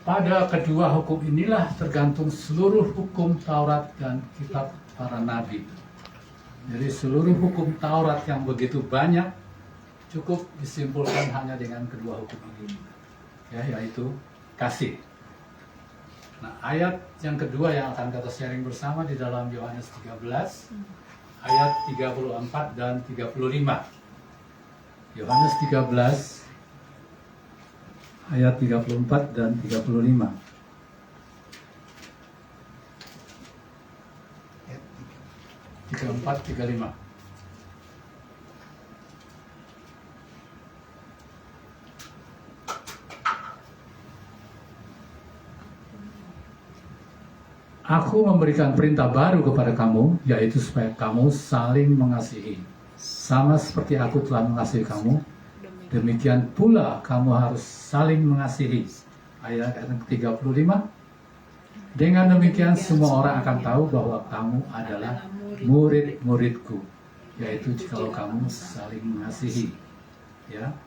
Pada kedua hukum inilah tergantung seluruh hukum Taurat dan kitab para nabi. Jadi seluruh hukum Taurat yang begitu banyak cukup disimpulkan hanya dengan kedua hukum ini. Ya, yaitu kasih. Nah, ayat yang kedua yang akan kita sharing bersama di dalam Yohanes 13 ayat 34 dan 35. Yohanes 13 ayat 34 dan 35. Ayat 34, 35. Aku memberikan perintah baru kepada kamu, yaitu supaya kamu saling mengasihi. Sama seperti aku telah mengasihi kamu, demikian pula kamu harus saling mengasihi. Ayat ke-35. Dengan demikian semua orang akan tahu bahwa kamu adalah murid-muridku, yaitu jikalau kamu saling mengasihi. Ya.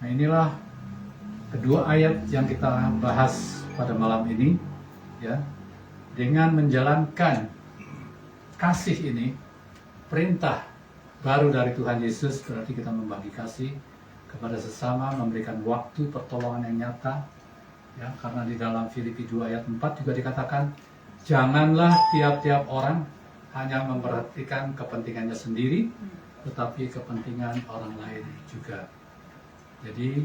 Nah, inilah kedua ayat yang kita bahas pada malam ini, ya, dengan menjalankan kasih ini, perintah baru dari Tuhan Yesus, berarti kita membagi kasih kepada sesama, memberikan waktu pertolongan yang nyata, ya, karena di dalam Filipi 2 ayat 4 juga dikatakan, janganlah tiap-tiap orang hanya memperhatikan kepentingannya sendiri, tetapi kepentingan orang lain juga. Jadi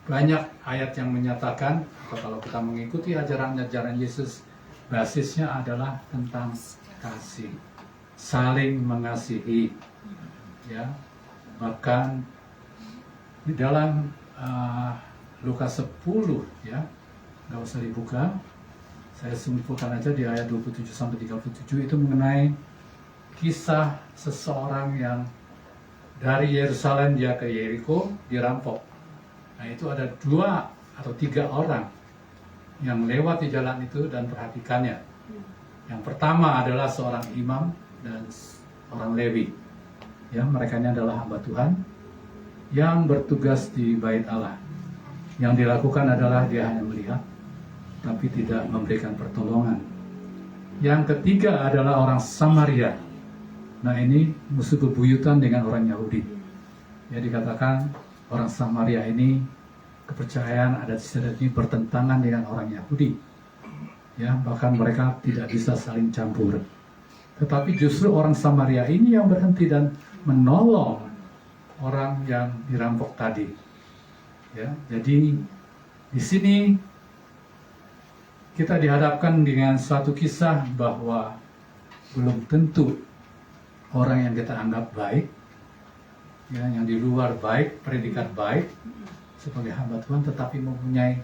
banyak ayat yang menyatakan, atau kalau kita mengikuti ajaran-ajaran Yesus, basisnya adalah tentang kasih, saling mengasihi, ya. Bahkan di dalam Lukas 10, ya, nggak usah dibuka, saya simpulkan aja di ayat 27-37 itu mengenai kisah seseorang yang dari Yerusalem dia ke Yeriko dirampok. Nah, itu ada 2 atau 3 orang yang lewat di jalan itu dan perhatikannya. Yang pertama adalah seorang imam dan orang Lewi. Ya, mereka ini adalah hamba Tuhan yang bertugas di Bait Allah. Yang dilakukan adalah dia hanya melihat, tapi tidak memberikan pertolongan. Yang ketiga adalah orang Samaria. Nah, ini musuh bebuyutan dengan orang Yahudi. Ya, dikatakan orang Samaria ini kepercayaan adat istiadat ini bertentangan dengan orang Yahudi. Ya, bahkan mereka tidak bisa saling campur. Tetapi justru orang Samaria ini yang berhenti dan menolong orang yang dirampok tadi. Ya, jadi di sini kita dihadapkan dengan suatu kisah bahwa belum tentu orang yang kita anggap baik, ya, yang di luar baik, predikat baik sebagai hamba Tuhan, tetapi mempunyai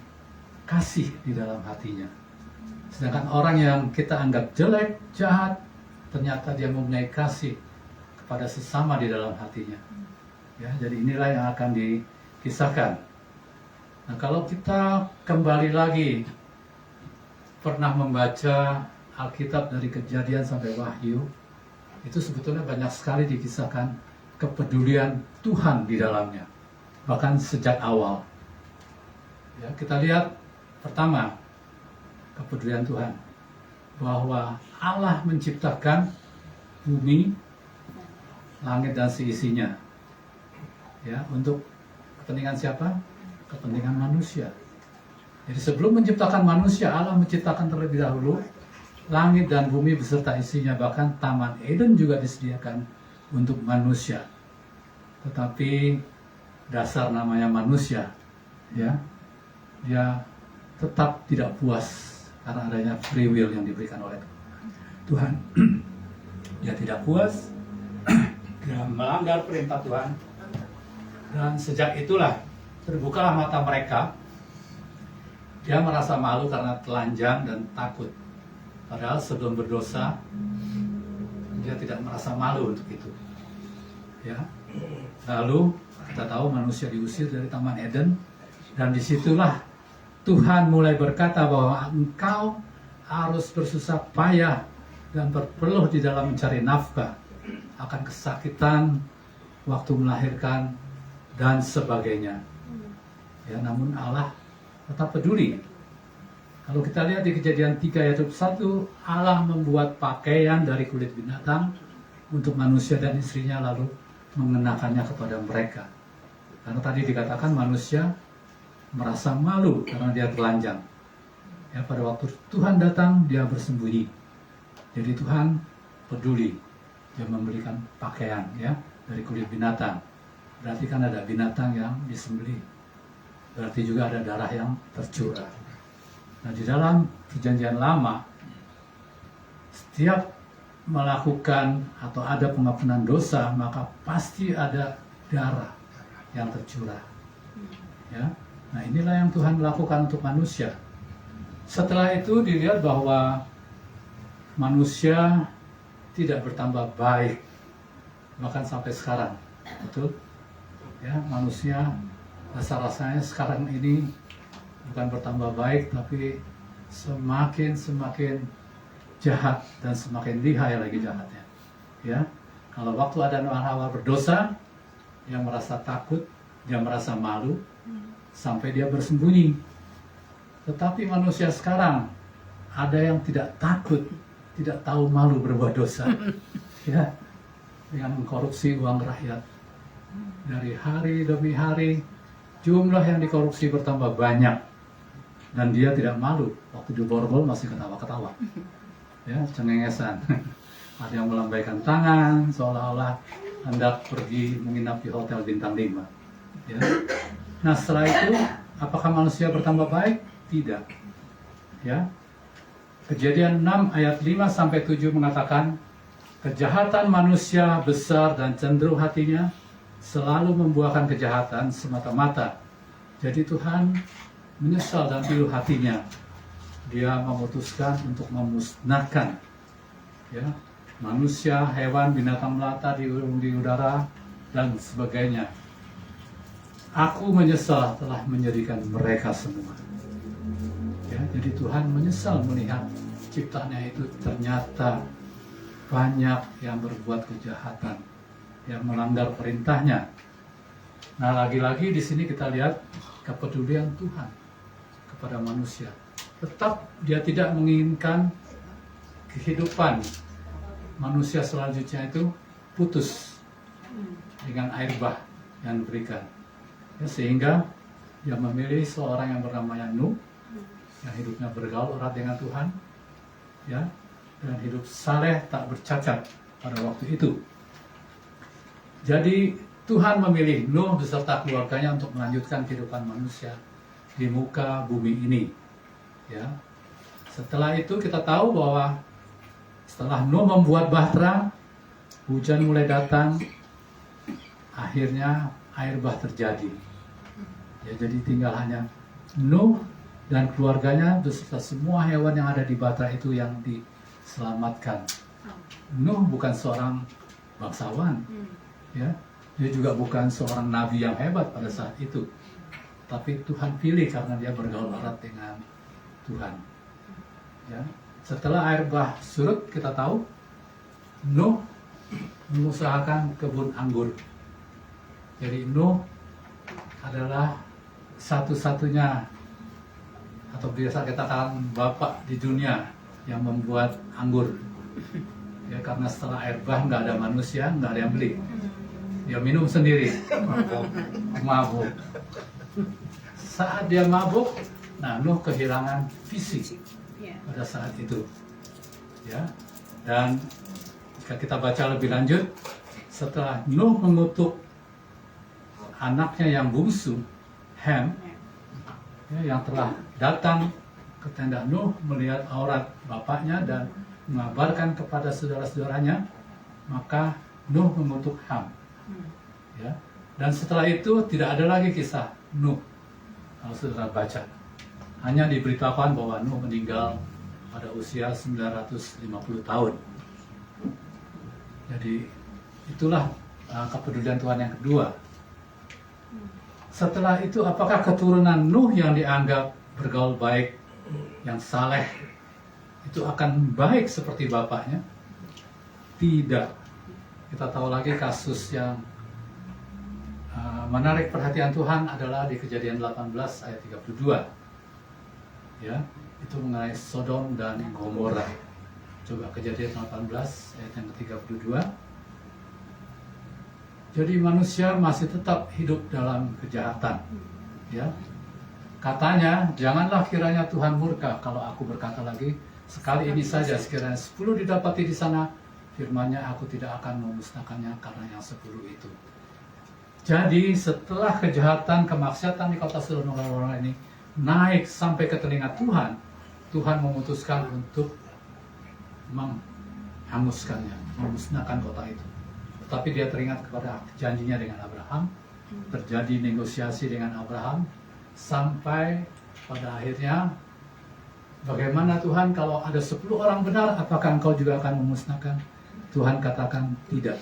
kasih di dalam hatinya. Sedangkan orang yang kita anggap jelek, jahat, ternyata dia mempunyai kasih kepada sesama di dalam hatinya. Ya, jadi inilah yang akan dikisahkan. Nah, kalau kita kembali lagi pernah membaca Alkitab dari Kejadian sampai Wahyu, itu sebetulnya banyak sekali dikisahkan kepedulian Tuhan di dalamnya, bahkan sejak awal. Ya, kita lihat pertama kepedulian Tuhan, bahwa Allah menciptakan bumi, langit dan seisinya, ya, untuk kepentingan siapa? Kepentingan manusia. Jadi sebelum menciptakan manusia, Allah menciptakan terlebih dahulu langit dan bumi beserta isinya, bahkan Taman Eden juga disediakan untuk manusia. Tetapi dasar namanya manusia, ya, dia tetap tidak puas karena adanya free will yang diberikan oleh Tuhan. Dia tidak puas, dia melanggar perintah Tuhan, dan sejak itulah terbukalah mata mereka. Dia merasa malu karena telanjang dan takut. Padahal sebelum berdosa, dia tidak merasa malu untuk itu. Ya. Lalu kita tahu manusia diusir dari Taman Eden, dan disitulah Tuhan mulai berkata bahwa engkau harus bersusah payah dan berpeluh di dalam mencari nafkah, akan kesakitan waktu melahirkan dan sebagainya. Ya, namun Allah tetap peduli. Kalau kita lihat di Kejadian 3 ayat 1, Allah membuat pakaian dari kulit binatang untuk manusia dan istrinya, lalu mengenakannya kepada mereka. Karena tadi dikatakan manusia merasa malu karena dia telanjang. Ya, pada waktu Tuhan datang, dia bersembunyi. Jadi Tuhan peduli. Dia memberikan pakaian, ya, dari kulit binatang. Berarti kan ada binatang yang disembelih. Berarti juga ada darah yang tercurah. Nah, di dalam Perjanjian Lama, setiap melakukan atau ada pengampunan dosa, maka pasti ada darah yang tercurah. Ya, nah inilah yang Tuhan lakukan untuk manusia. Setelah itu dilihat bahwa manusia tidak bertambah baik, bahkan sampai sekarang, betul? Ya, manusia rasa-rasanya sekarang ini bukan bertambah baik, tapi semakin jahat dan semakin lihai lagi jahatnya. Ya, kalau waktu Adam dan Hawa berdosa, dia merasa takut, dia merasa malu, sampai dia bersembunyi. Tetapi manusia sekarang ada yang tidak takut, tidak tahu malu berbuat dosa, ya, dengan mengkorupsi uang rakyat. Dari hari demi hari jumlah yang dikorupsi bertambah banyak, dan dia tidak malu. Waktu di borgol masih ketawa-ketawa, ya, cengengesan. Ada yang melambaikan tangan seolah-olah hendak pergi menginap di hotel bintang 5, ya. Nah, setelah itu apakah manusia bertambah baik? Tidak, ya. Kejadian 6 ayat 5 sampai 7 mengatakan, kejahatan manusia besar dan cenderung hatinya selalu membuahkan kejahatan semata-mata. Jadi Tuhan menyesal dan pilu hatinya. Dia memutuskan untuk memusnahkan, ya, manusia, hewan, binatang melata di udara, dan sebagainya. Aku menyesal telah menjadikan mereka semua. Ya, jadi Tuhan menyesal melihat ciptaannya itu ternyata banyak yang berbuat kejahatan, yang melanggar perintahnya. Nah, lagi-lagi di sini kita lihat kepedulian Tuhan kepada manusia. Tetap dia tidak menginginkan kehidupan manusia selanjutnya itu putus dengan air bah yang diberikan. Ya, sehingga dia memilih seorang yang bernama Nuh, yang hidupnya bergaul erat dengan Tuhan, ya, dan hidup saleh tak bercacat pada waktu itu. Jadi Tuhan memilih Nuh beserta keluarganya untuk melanjutkan kehidupan manusia di muka bumi ini, ya. Setelah itu kita tahu bahwa setelah Nuh membuat bahtera, hujan mulai datang, akhirnya air bah terjadi. Ya, jadi tinggal hanya Nuh dan keluarganya beserta semua hewan yang ada di bahtera itu yang diselamatkan. Nuh bukan seorang bangsawan, ya, dia juga bukan seorang nabi yang hebat pada saat itu, tapi Tuhan pilih karena dia bergaul erat dengan Tuhan. Ya, setelah air bah surut, kita tahu Nuh mengusahakan kebun anggur. Jadi Nuh adalah satu-satunya, atau biasa kita katakan bapak di dunia yang membuat anggur. Ya, karena setelah air bah nggak ada manusia, nggak ada yang beli. Dia minum sendiri, mabuk. Saat dia mabuk, nah Nuh kehilangan fisik pada saat itu, ya. Dan jika kita baca lebih lanjut, setelah Nuh mengutuk anaknya yang bungsu, Ham, ya, yang telah datang ke tenda Nuh melihat aurat bapaknya dan mengabarkan kepada saudara-saudaranya, maka Nuh mengutuk Ham. Ya. Dan setelah itu tidak ada lagi kisah Nuh. Kalau saudara baca, hanya diberitakan bahwa Nuh meninggal pada usia 950 tahun. Jadi itulah kepedulian Tuhan yang kedua. Setelah itu, apakah keturunan Nuh yang dianggap bergaul baik, yang saleh, itu akan baik seperti bapaknya? Tidak. Kita tahu lagi kasus yang menarik perhatian Tuhan adalah di Kejadian 18 ayat 32. Ya, itu mengenai Sodom dan Gomora. Coba Kejadian 18 ayat yang ke-32. Jadi manusia masih tetap hidup dalam kejahatan. Ya. Katanya, janganlah kiranya Tuhan murka kalau aku berkata lagi, sekali ini saja sekiranya 10 didapati di sana, firman-Nya aku tidak akan memusnahkannya karena yang 10 itu. Jadi setelah kejahatan, kemaksiatan di kota Sodom dan Gomora ini naik sampai ke telinga Tuhan, Tuhan memutuskan untuk menghanguskannya, memusnahkan kota itu. Tetapi dia teringat kepada janjinya dengan Abraham, terjadi negosiasi dengan Abraham, sampai pada akhirnya, bagaimana Tuhan kalau ada 10 orang benar, apakah engkau juga akan memusnahkan? Tuhan katakan tidak.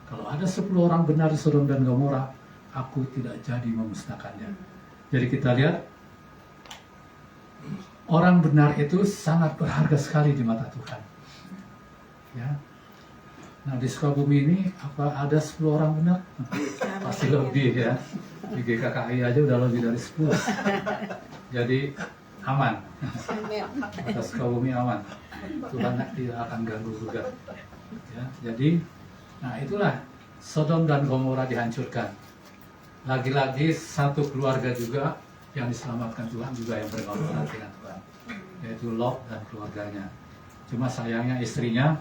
Kalau ada 10 orang benar di Sodom dan Gomora, aku tidak jadi memusnahkannya. Jadi kita lihat, orang benar itu sangat berharga sekali di mata Tuhan. Ya. Nah di Sukabumi ini apa ada 10 orang benar? Pasti lebih ya. Di GKKI aja udah lebih dari 10. Jadi aman. Kota Sukabumi aman. Tuhan tidak akan ganggu juga. Ya, jadi, nah itulah Sodom dan Gomora dihancurkan. Lagi-lagi satu keluarga juga yang diselamatkan Tuhan juga yang berkolaborasi dengan Tuhan, yaitu Lot dan keluarganya. Cuma sayangnya istrinya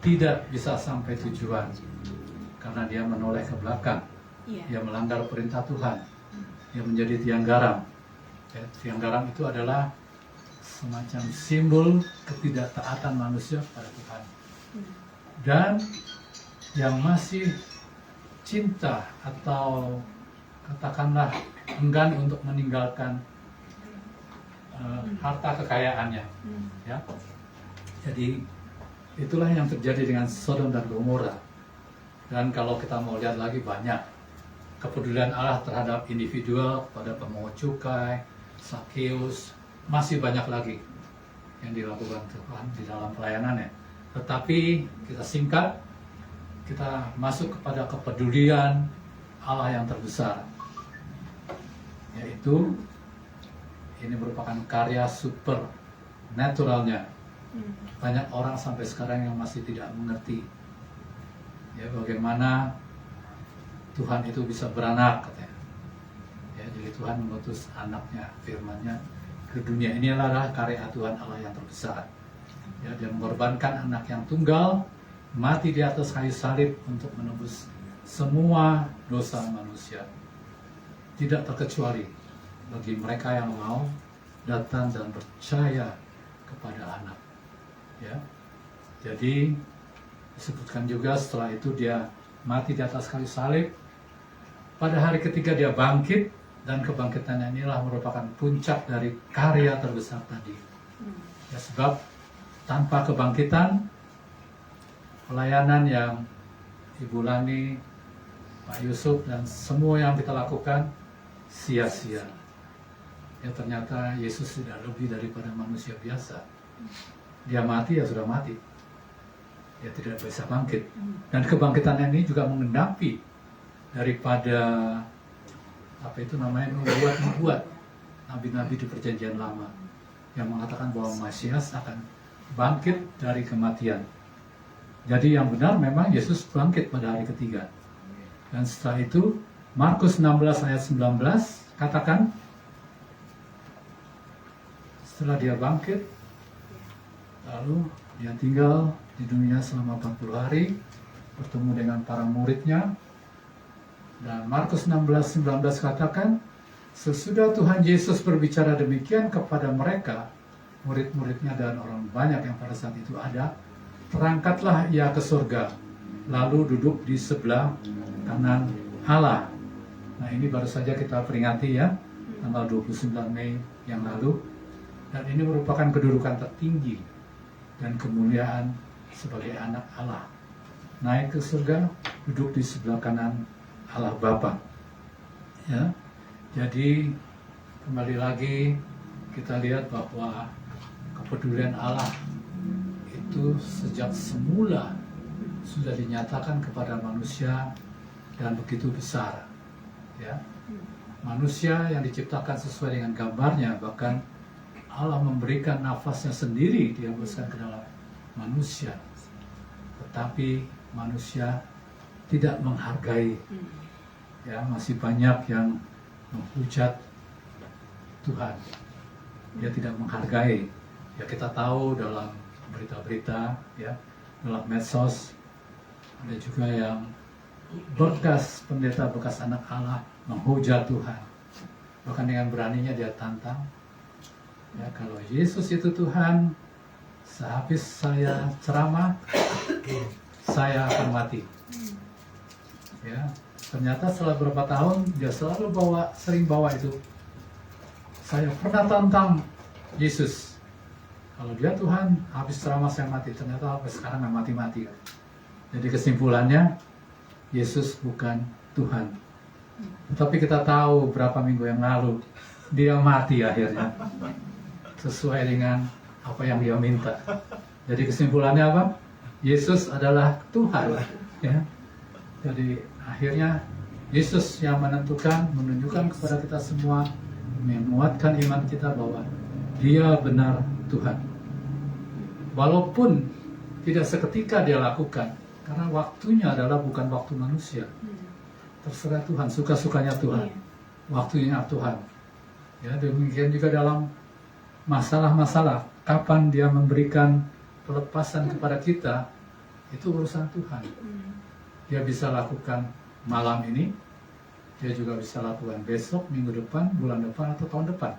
tidak bisa sampai tujuan karena dia menoleh ke belakang. Dia melanggar perintah Tuhan. Dia menjadi tiang garam. Ya, tiang garam itu adalah semacam simbol ketidaktaatan manusia pada Tuhan. Dan yang masih cinta atau katakanlah enggan untuk meninggalkan harta kekayaannya, ya. Jadi itulah yang terjadi dengan Sodom dan Gomora. Dan kalau kita mau lihat lagi banyak kepedulian Allah terhadap individual, pada pemungut cukai, Sakeus, masih banyak lagi yang dilakukan Tuhan di dalam pelayanannya. Tetapi kita singkat, kita masuk kepada kepedulian Allah yang terbesar, yaitu ini merupakan karya supernaturalnya. Banyak orang sampai sekarang yang masih tidak mengerti ya bagaimana Tuhan itu bisa beranak, katanya. Ya, jadi Tuhan mengutus anaknya, firman-Nya ke dunia. Ini adalah karya Tuhan Allah yang terbesar. Ya, dia mengorbankan anak yang tunggal, mati di atas kayu salib untuk menebus semua dosa manusia. Tidak terkecuali bagi mereka yang mau datang dan percaya kepada anak. Ya, jadi disebutkan juga setelah itu dia mati di atas kayu salib. Pada hari ketiga dia bangkit, dan kebangkitannya inilah merupakan puncak dari karya terbesar tadi. Ya, sebab tanpa kebangkitan, pelayanan yang Ibu Lani, Pak Yusuf, dan semua yang kita lakukan sia-sia. Ya, ternyata Yesus tidak lebih daripada manusia biasa. Dia mati, ya sudah mati. Dia tidak bisa bangkit. Dan kebangkitannya ini juga mengendapi daripada apa itu namanya, membuat nabi-nabi di perjanjian lama yang mengatakan bahwa Mesias akan bangkit dari kematian. Jadi yang benar memang Yesus bangkit pada hari ketiga. Dan setelah itu Markus 16 ayat 19 katakan, setelah dia bangkit, lalu dia tinggal di dunia selama 40 hari, bertemu dengan para muridnya. Dan Markus 16:19 katakan, sesudah Tuhan Yesus berbicara demikian kepada mereka, murid-muridnya dan orang banyak yang pada saat itu ada, terangkatlah ia ke surga, lalu duduk di sebelah kanan Allah. Nah, ini baru saja kita peringati ya, tanggal 29 Mei yang lalu. Dan ini merupakan kedudukan tertinggi dan kemuliaan sebagai anak Allah. Naik ke surga, duduk di sebelah kanan Allah Bapa. Ya. Jadi kembali lagi kita lihat bahwa kepedulian Allah itu sejak semula sudah dinyatakan kepada manusia dan begitu besar. Ya. Manusia yang diciptakan sesuai dengan gambarnya, bahkan Allah memberikan nafasnya sendiri, dia hembuskan ke dalam manusia. Tetapi manusia tidak menghargai. Ya, masih banyak yang menghujat Tuhan. Dia tidak menghargai. Ya, kita tahu dalam berita-berita, ya, dalam medsos, ada juga yang bekas pendeta, bekas anak Allah menghujat Tuhan. Bahkan dengan beraninya dia tantang, ya, kalau Yesus itu Tuhan, sehabis saya ceramah, saya akan mati. Ya, ternyata setelah beberapa tahun dia selalu sering bawa itu. Saya pernah tantang Yesus, kalau dia Tuhan, habis ceramah saya mati. Ternyata sampai sekarang nggak mati-mati. Jadi kesimpulannya, Yesus bukan Tuhan. Tapi kita tahu berapa minggu yang lalu dia mati akhirnya, sesuai dengan apa yang dia minta. Jadi kesimpulannya apa? Yesus adalah Tuhan, ya. Jadi akhirnya Yesus yang menunjukkan kepada kita semua, menguatkan iman kita bahwa Dia benar Tuhan. Walaupun tidak seketika Dia lakukan, karena waktunya adalah bukan waktu manusia. Terserah Tuhan, suka-sukanya Tuhan, waktunya Tuhan. Ya, demikian juga dalam masalah-masalah, kapan Dia memberikan pelepasan kepada kita, itu urusan Tuhan. Dia bisa lakukan malam ini, dia juga bisa lakukan besok, minggu depan, bulan depan, atau tahun depan.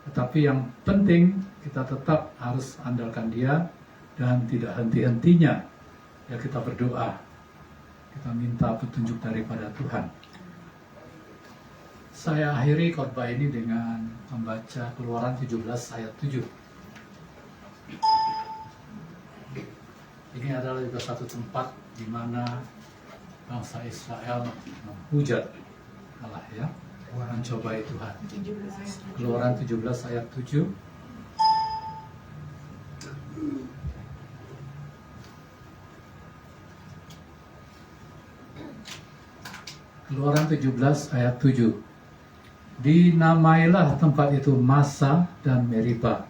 Tetapi yang penting, kita tetap harus andalkan Dia, dan tidak henti-hentinya ya kita berdoa, kita minta petunjuk daripada Tuhan. Saya akhiri khotbah ini dengan membaca Keluaran 17 ayat 7. Ini adalah juga satu tempat di mana bangsa Israel menghujat Allah, ya, mencobai Tuhan. Keluaran 17 ayat 7. Keluaran 17 ayat 7. Dinamailah tempat itu Masa dan Meribah,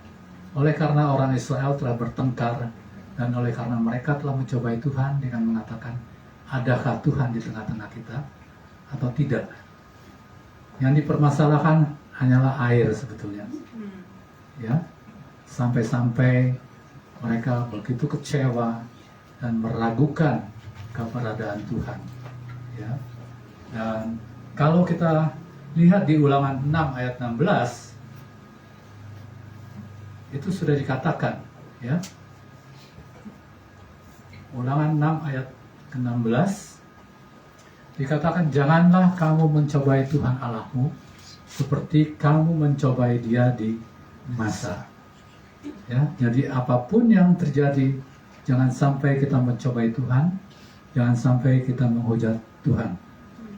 oleh karena orang Israel telah bertengkar, dan oleh karena mereka telah mencobai Tuhan dengan mengatakan, adakah Tuhan di tengah-tengah kita atau tidak? Yang dipermasalahkan hanyalah air sebetulnya. Ya, sampai-sampai mereka begitu kecewa dan meragukan keberadaan Tuhan. Ya, dan kalau kita lihat di Ulangan 6 ayat 16, itu sudah dikatakan, ya. Ulangan 6 ayat ke-16 dikatakan, janganlah kamu mencobai Tuhan Allahmu seperti kamu mencobai Dia di Masa. Ya, jadi apapun yang terjadi, jangan sampai kita mencobai Tuhan, jangan sampai kita menghujat Tuhan.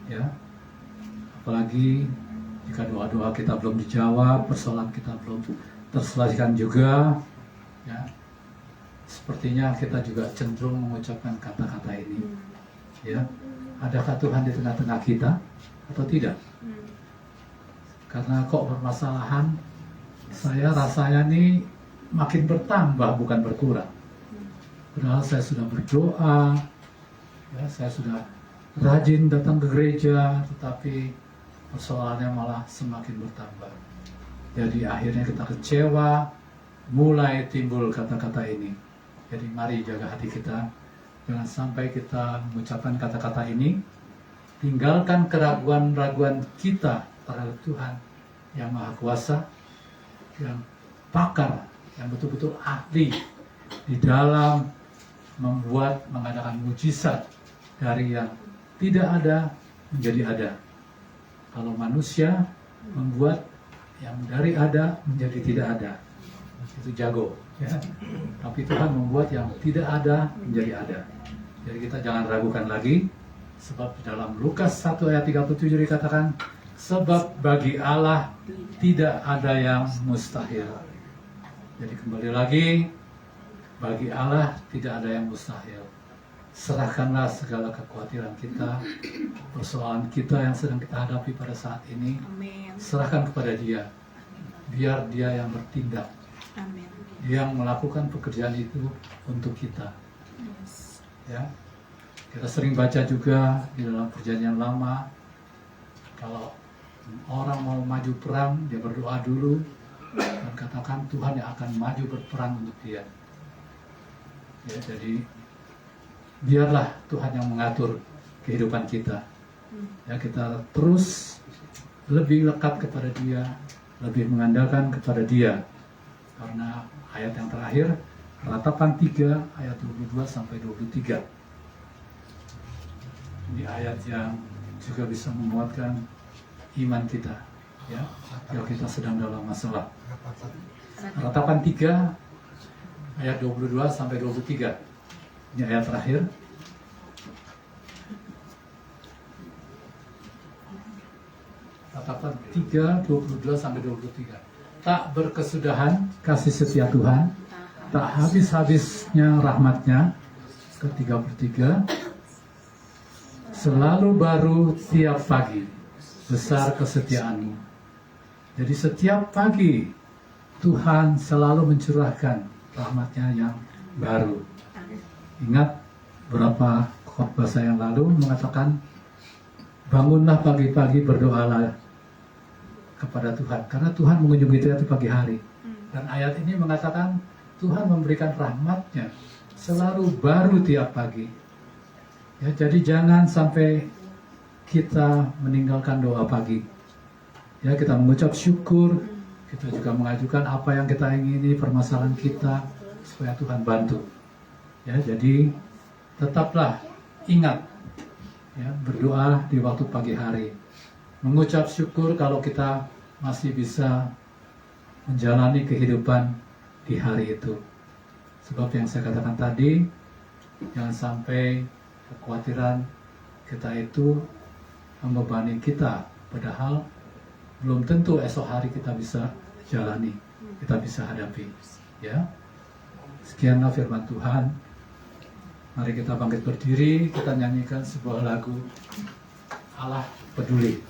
Ya, apalagi jika doa-doa kita belum dijawab, persoalan kita belum terselesaikan juga, ya, sepertinya kita juga cenderung mengucapkan kata-kata ini, ya, adakah Tuhan di tengah-tengah kita atau tidak? Karena kok permasalahan saya rasanya nih makin bertambah bukan berkurang. Padahal saya sudah berdoa, ya, saya sudah rajin datang ke gereja, tetapi persoalannya malah semakin bertambah. Jadi akhirnya kita kecewa, mulai timbul kata-kata ini. Jadi mari jaga hati kita, jangan sampai kita mengucapkan kata-kata ini, tinggalkan keraguan-raguan kita terhadap Tuhan yang Maha Kuasa, yang pakar, yang betul-betul ahli di dalam mengadakan mujizat dari yang tidak ada menjadi ada. Kalau manusia membuat yang dari ada menjadi tidak ada, itu jago, ya. Tapi Tuhan membuat yang tidak ada menjadi ada. Jadi kita jangan ragukan lagi, sebab dalam Lukas 1 ayat 37 dikatakan, sebab bagi Allah tidak ada yang mustahil. Jadi kembali lagi, bagi Allah tidak ada yang mustahil. Serahkanlah segala kekhawatiran kita, persoalan kita yang sedang kita hadapi pada saat ini. Amin. Serahkan kepada Dia, biar Dia yang bertindak, Amin. yang melakukan pekerjaan itu untuk kita. Yes. Ya, kita sering baca juga di dalam Perjanjian Lama, kalau orang mau maju perang, dia berdoa dulu dan katakan Tuhan yang akan maju berperang untuk dia. Ya, jadi biarlah Tuhan yang mengatur kehidupan kita. Ya, kita terus lebih lekat kepada Dia, lebih mengandalkan kepada Dia. Karena ayat yang terakhir, Ratapan 3 ayat 22 sampai 23. Ini ayat yang juga bisa menguatkan iman kita, ya, kalau kita sedang dalam masalah. Ratapan 3 ayat 22 sampai 23. Ini ayat terakhir. Ratapan 3 22 sampai 23. Tak berkesudahan kasih setia Tuhan, tak habis-habisnya rahmatnya, ketiga bertiga, selalu baru tiap pagi, besar kesetiaanmu. Jadi setiap pagi Tuhan selalu mencurahkan rahmatnya yang baru. Ingat berapa khotbah saya yang lalu mengatakan, bangunlah pagi-pagi, berdoalah kepada Tuhan, karena Tuhan mengunjungi kita di pagi hari. Dan ayat ini mengatakan Tuhan memberikan rahmatnya selalu baru tiap pagi. Ya, jadi jangan sampai kita meninggalkan doa pagi. Ya, kita mengucap syukur, kita juga mengajukan apa yang kita ingini, permasalahan kita, supaya Tuhan bantu. Ya, jadi tetaplah ingat, ya, berdoa di waktu pagi hari, mengucap syukur kalau kita masih bisa menjalani kehidupan di hari itu. Sebab yang saya katakan tadi, jangan sampai kekhawatiran kita itu membebani kita, padahal belum tentu esok hari kita bisa jalani, kita bisa hadapi. Ya, sekianlah firman Tuhan. Mari kita bangkit berdiri, kita nyanyikan sebuah lagu Allah Peduli.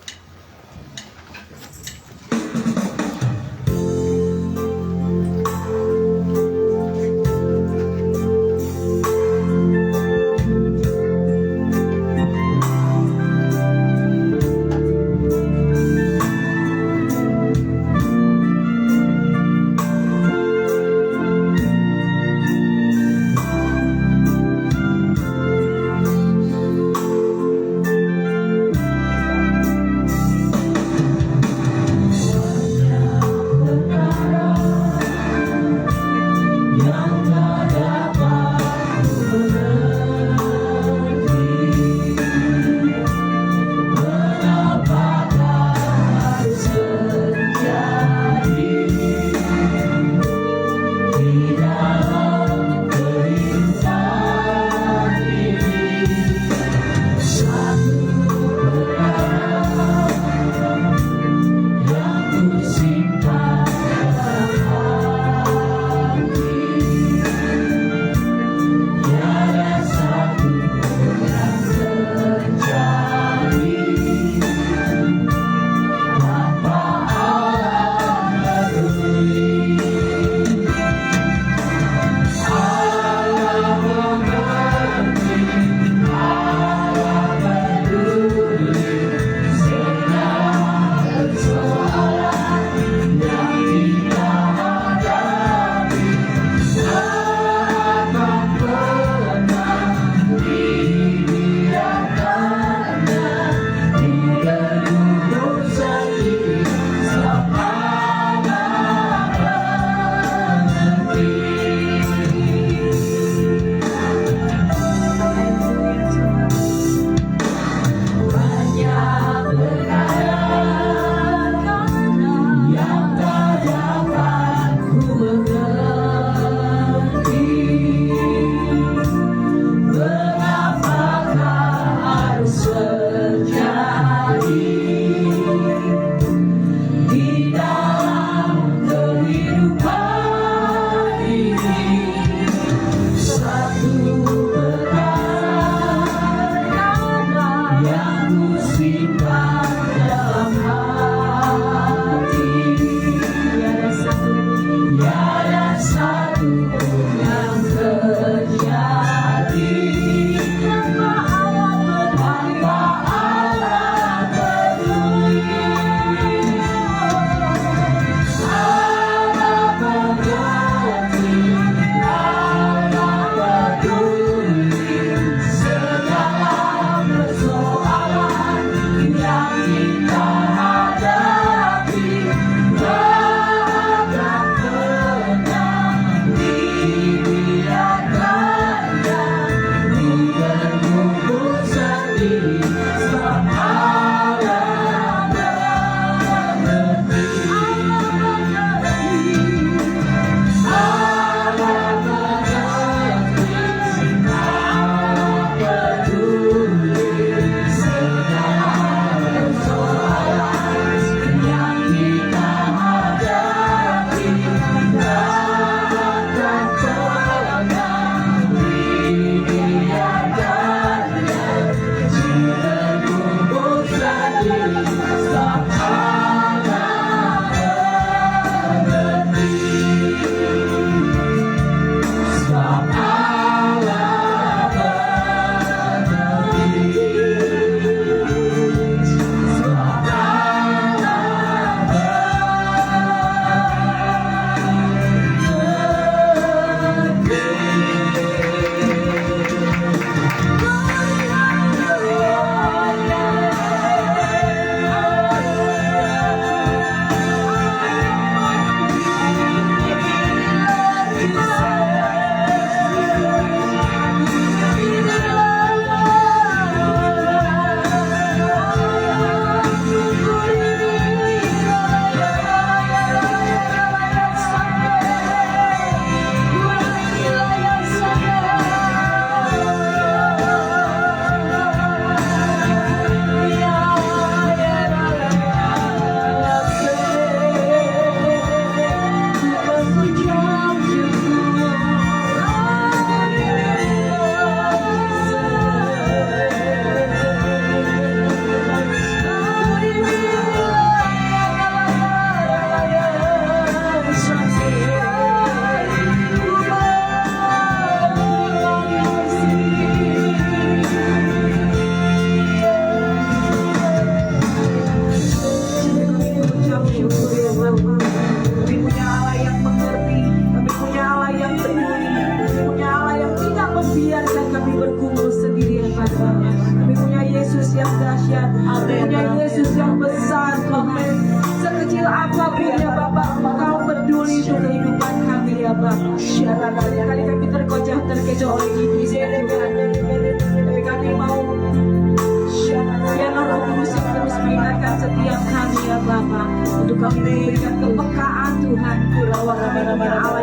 Bapa, untuk kami memberikan kepekaan Tuhan, Allah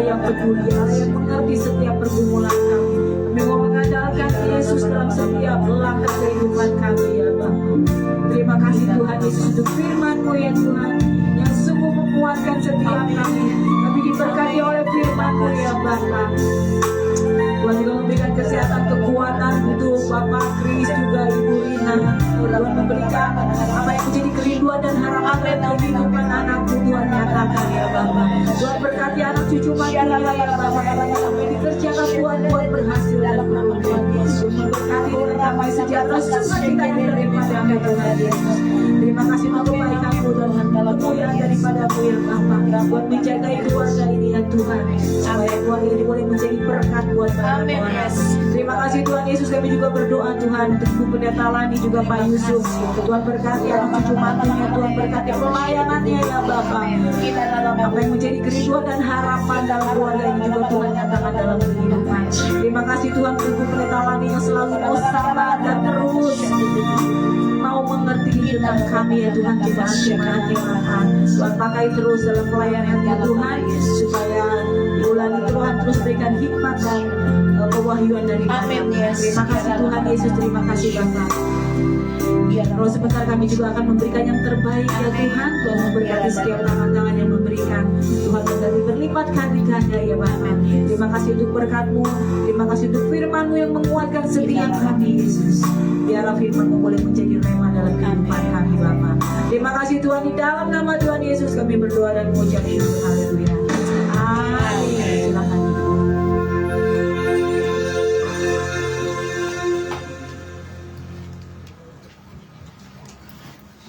yang peduli, Allah yang mengerti setiap pergumulan kami. Kami mau mengandalkan Yesus dalam setiap langkah kehidupan kami ya Bapa. Terima kasih Tuhan Yesus untuk firman-Mu ya Tuhan, yang sungguh menguatkan setiap kami. Kami diberkati oleh firman-Mu ya Bapa. Tuhan juga memberikan kesehatan, kekuatan untuk Bapak Kris juga Ibu Rina. Tuhan memberikan apa yang menjadi kerinduan dan harapan dalam kehidupan anakku, Tuhan nyatakan ya Bapak. Tuhan berkati anak cucu mereka ya Bapak, sampai dikerjakan Tuhan buat berhasil dalam nama Tuhan Yesus. Berkati dengan damai sejahtera sukacita yang daripada Tuhan Yesus. Terima kasih untuk kebaikan-Mu dan kemuliaan daripada-Mu ya Bapak. Buat menjaga keluarga ini ya Tuhan, supaya keluarga ini boleh menjadi berkat buat mereka. Terima kasih Tuhan Yesus. Kami juga berdoa Tuhan untuk Ibu Pendeta Lani juga Pak Yusuf. Tuhan berkati anak cucu mantunya, Tuhan berkati pelayanannya ya Bapak. Apa yang menjadi kerinduan dan harapan dalam keluarga ini juga Tuhan nyatakan dalam kehidupan. Terima kasih Tuhan untuk Ibu Pendeta Lani yang selalu mau sabar dan terus mau mengerti tentang kami ya Tuhan. Gimana Tuhan pakai terus dalam pelayanannya Tuhan, supaya Ibu Lani Tuhan terus berikan hikmat dan kewahyuan dari Amin. Terima kasih Tuhan Yesus, terima kasih Bapak. Kalau sebentar kami juga akan memberikan yang terbaik ya Tuhan. Tuhan memberkati setiap tangan-tangan yang memberikan. Tuhan memberkati berlipat kali ganda ya Bapak. Terima kasih untuk berkat-Mu. Terima kasih untuk firman-Mu yang menguatkan setiap kami Yesus. Biarlah firman-Mu boleh menjadi rema dalam kehidupan kami Bapak. Terima kasih Tuhan, di dalam nama Tuhan Yesus kami berdoa dan mengucap syukur. Haleluya. Amin. Silakan.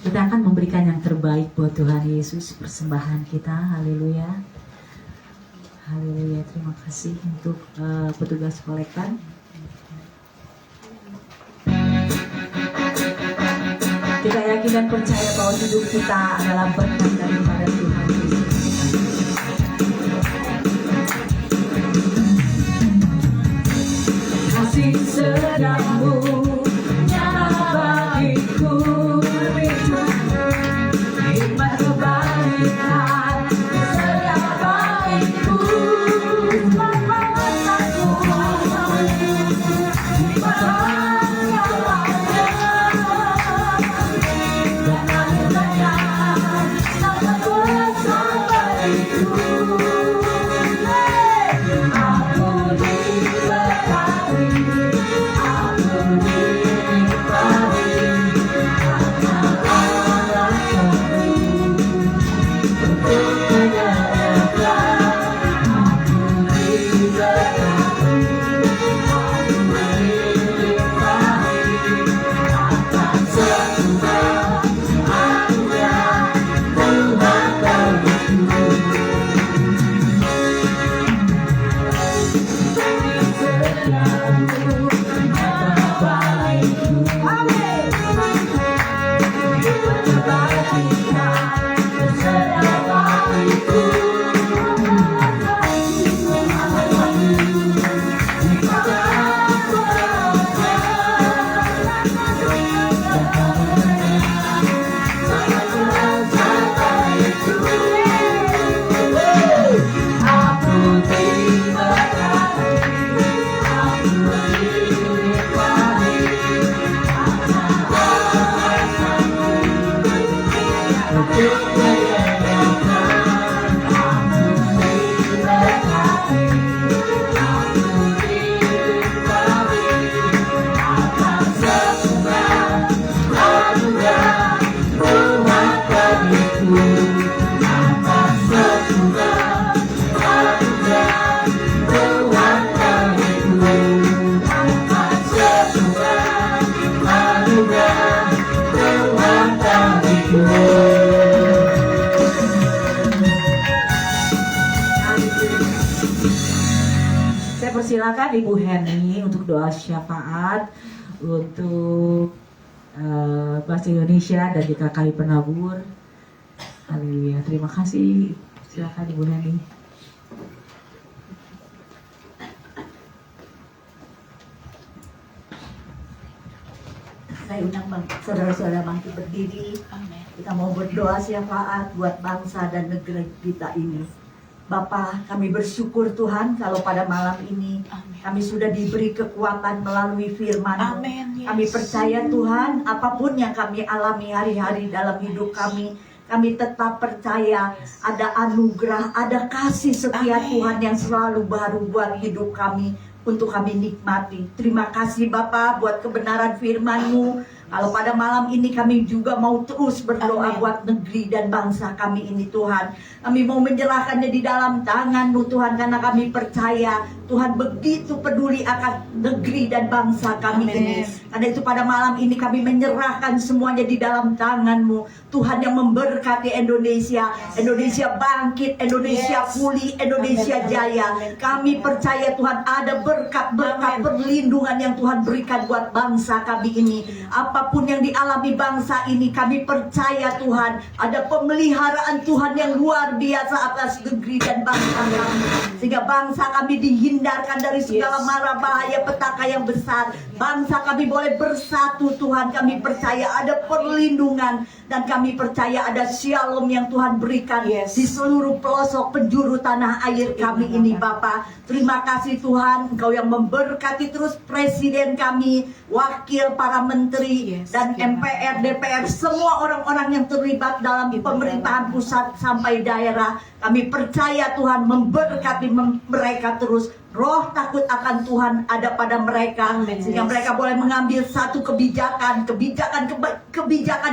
Kita akan memberikan yang terbaik buat Tuhan Yesus, persembahan kita. Haleluya. Haleluya. Terima kasih untuk petugas kolektan. Kita yakin dan percaya bahwa hidup kita adalah berkat daripada Tuhan Yesus. Kasih sedamu nyata bagiku, hikmat kebaikan setiap bagiku, selamatku persilakan Ibu Heni untuk doa syafaat untuk Bahasa Indonesia dan DKKI Penabur. Haleluya. Terima kasih. Silakan Ibu Heni. Saya undang saudara-saudara bangkit berdiri. Kita mau berdoa syafaat buat bangsa dan negeri kita ini. Bapa, kami bersyukur Tuhan kalau pada malam ini kami sudah diberi kekuatan melalui firman-Mu. Kami percaya Tuhan, apapun yang kami alami hari-hari dalam hidup kami tetap percaya ada anugerah, ada kasih setia Tuhan yang selalu baru buat hidup kami, untuk kami nikmati. Terima kasih Bapa buat kebenaran firman-Mu. Kalau pada malam ini kami juga mau terus berdoa buat negeri dan bangsa kami ini Tuhan. Kami mau menyerahkannya di dalam tangan-Mu Tuhan, karena kami percaya Tuhan begitu peduli akan negeri dan bangsa kami ini. Karena itu pada malam ini kami menyerahkan semuanya di dalam tangan-Mu Tuhan, yang memberkati Indonesia. Indonesia bangkit, Indonesia pulih, Indonesia jaya. Kami percaya Tuhan ada berkat-berkat perlindungan yang Tuhan berikan buat bangsa kami ini. Apapun yang dialami bangsa ini, kami percaya Tuhan ada pemeliharaan Tuhan yang luar biasa atas negeri dan bangsa kami, sehingga bangsa kami dihindarkan dari segala mara bahaya petaka yang besar. Bangsa kami boleh bersatu Tuhan. Kami percaya ada perlindungan, dan kami percaya ada shalom yang Tuhan berikan di seluruh pelosok penjuru tanah air kami ini Bapa. Terima kasih Tuhan, Engkau yang memberkati terus presiden kami, wakil, para menteri, dan MPR, DPR, semua orang-orang yang terlibat dalam pemerintahan pusat sampai daerah. Kami percaya Tuhan memberkati mereka terus. Roh takut akan Tuhan ada pada mereka, sehingga mereka boleh mengambil satu kebijakan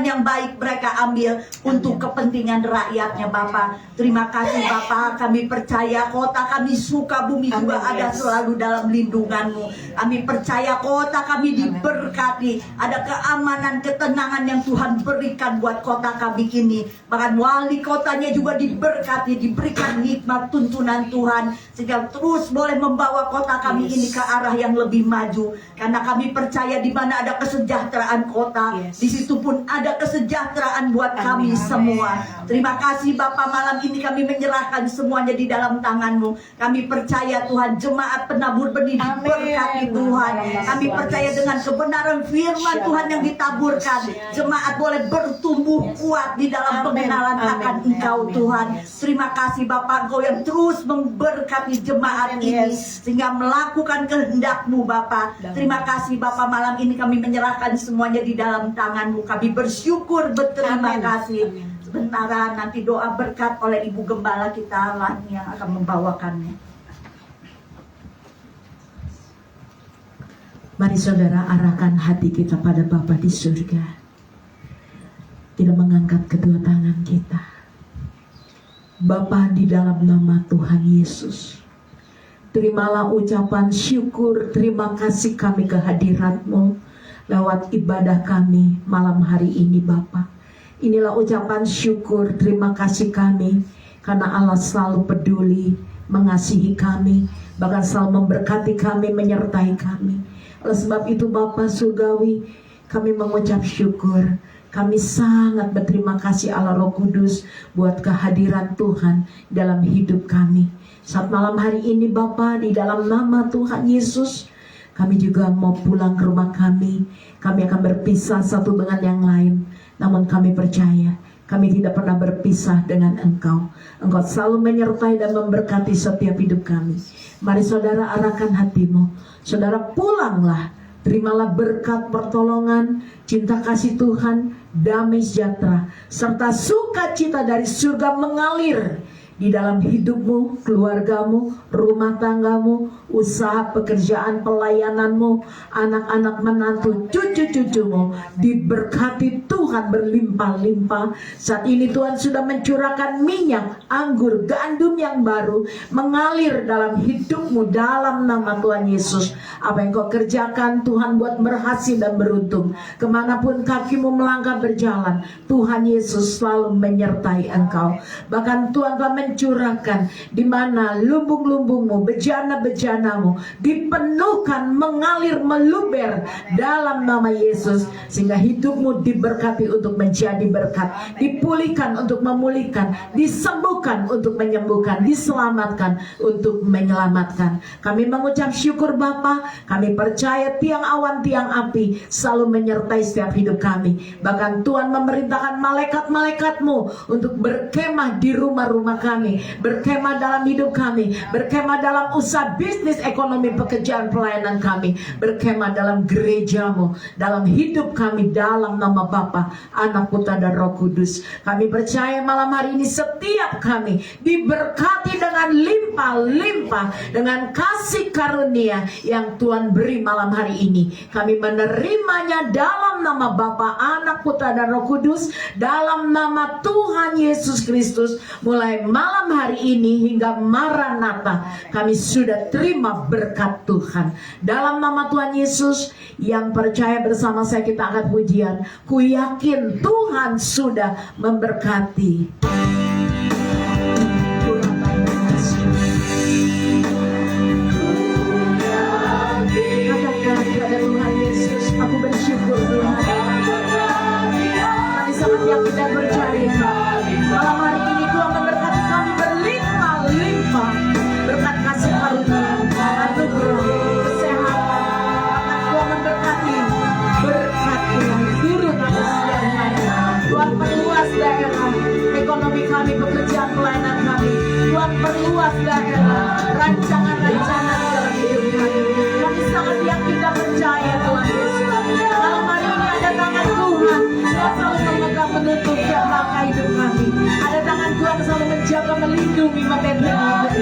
yang baik mereka ambil untuk kepentingan rakyatnya Bapa. Terima kasih Bapa. Kami percaya kota kami Sukabumi juga ada selalu dalam lindungan-Mu. Kami percaya kota kami diberkati, ada keamanan, ketenangan yang Tuhan berikan buat kota kami ini. Bahkan wali kotanya juga diberkati, diberikan hikmat tuntunan Tuhan, sehingga terus boleh membawa kota kami ini ke arah yang lebih maju. Karena kami percaya di mana ada kesejahteraan kota, di situ pun ada kesejahteraan buat kami semua. Terima kasih Bapa, malam ini kami menyerahkan semuanya di dalam tangan-Mu. Kami percaya Tuhan jemaat penabur benih diberkati Tuhan. Kami percaya dengan kebenaran firman Tuhan yang ditaburkan, jemaat boleh bertumbuh kuat di dalam pengenalan akan Engkau Tuhan. Terima kasih Bapa, Engkau yang terus memberkati jemaat ini sehingga melakukan kehendak-Mu Bapa. Terima kasih Bapa, malam ini kami menyerahkan semuanya di dalam tangan-Mu. Kami bersyukur, berterima kasih. Sebentar nanti doa berkat oleh Ibu Gembala kita Lani yang akan membawakannya. Mari saudara arahkan hati kita pada Bapa di surga. Kita mengangkat kedua tangan kita. Bapa, di dalam nama Tuhan Yesus, terimalah ucapan syukur, terima kasih kami kehadirat-Mu lewat ibadah kami malam hari ini Bapa. Inilah ucapan syukur, terima kasih kami, karena Allah selalu peduli, mengasihi kami, bahkan selalu memberkati kami, menyertai kami. Oleh sebab itu Bapa Surgawi, kami mengucap syukur. Kami sangat berterima kasih Allah Roh Kudus buat kehadiran Tuhan dalam hidup kami. Saat malam hari ini Bapa, di dalam nama Tuhan Yesus, kami juga mau pulang ke rumah kami. Kami akan berpisah satu dengan yang lain. Namun kami percaya, kami tidak pernah berpisah dengan Engkau. Engkau selalu menyertai dan memberkati setiap hidup kami. Mari saudara arahkan hatimu. Saudara pulanglah. Terimalah berkat pertolongan, cinta kasih Tuhan, damai sejahtera, serta sukacita dari surga mengalir di dalam hidupmu, keluargamu, rumah tanggamu, usaha, pekerjaan, pelayananmu, anak-anak menantu, cucu-cucumu diberkati Tuhan berlimpah-limpah. Saat ini Tuhan sudah mencurahkan minyak, anggur, gandum yang baru mengalir dalam hidupmu dalam nama Tuhan Yesus. Apa yang kau kerjakan Tuhan buat berhasil dan beruntung. Kemanapun kakimu melangkah berjalan, Tuhan Yesus selalu menyertai engkau. Bahkan Tuhan telah Tuhan curahkan, di mana lumbung-lumbungmu, bejana-bejanamu dipenuhkan, mengalir, meluber dalam nama Yesus, sehingga hidupmu diberkati untuk menjadi berkat, dipulihkan untuk memulihkan, disembuhkan untuk menyembuhkan, diselamatkan untuk menyelamatkan. Kami mengucap syukur Bapa, kami percaya tiang awan, tiang api selalu menyertai setiap hidup kami. Bahkan Tuhan memerintahkan malaikat-malaikatmu untuk berkemah di rumah-rumah kami, berkemah dalam hidup kami, berkemah dalam usaha bisnis, ekonomi, pekerjaan, pelayanan kami, berkemah dalam gerejamu, dalam hidup kami, dalam nama Bapa, Anak, Putra dan Roh Kudus. Kami percaya malam hari ini setiap kami diberkati dengan limpah-limpah, dengan kasih karunia yang Tuhan beri malam hari ini. Kami menerimanya dalam nama Bapa, Anak, Putra dan Roh Kudus, dalam nama Tuhan Yesus Kristus. Mulai malam hari ini hingga Maranatha, kami sudah terima berkat Tuhan. Dalam nama Tuhan Yesus, yang percaya bersama saya kita angkat pujian. Ku yakin Tuhan sudah memberkati. Katakan kepada Tuhan Yesus, aku bersyukur Tuhan. Kami sangat yakin dan percaya malam hari ini Tuhan memberkati kami berlimpah-limpah berkat kasih karunia, anugerah, kesehatan. Akan Tuhan memberkati, berkat Tuhan turun atas setiap hari. Tuhan perluas daerah ekonomi kami, pekerjaan, pelayanan kami. Tuhan perluas daerah rancangan-rancangan dalam hidup kami. Kami sangat yakin dan percaya Tuhan Yesus. Malam hari ini ada tangan Tuhan, Tuhan selalu memegang, menutup setiap langkah hidup kami. Ada tangan Tuhan selalu menjaga, melindungi, membentengi hidup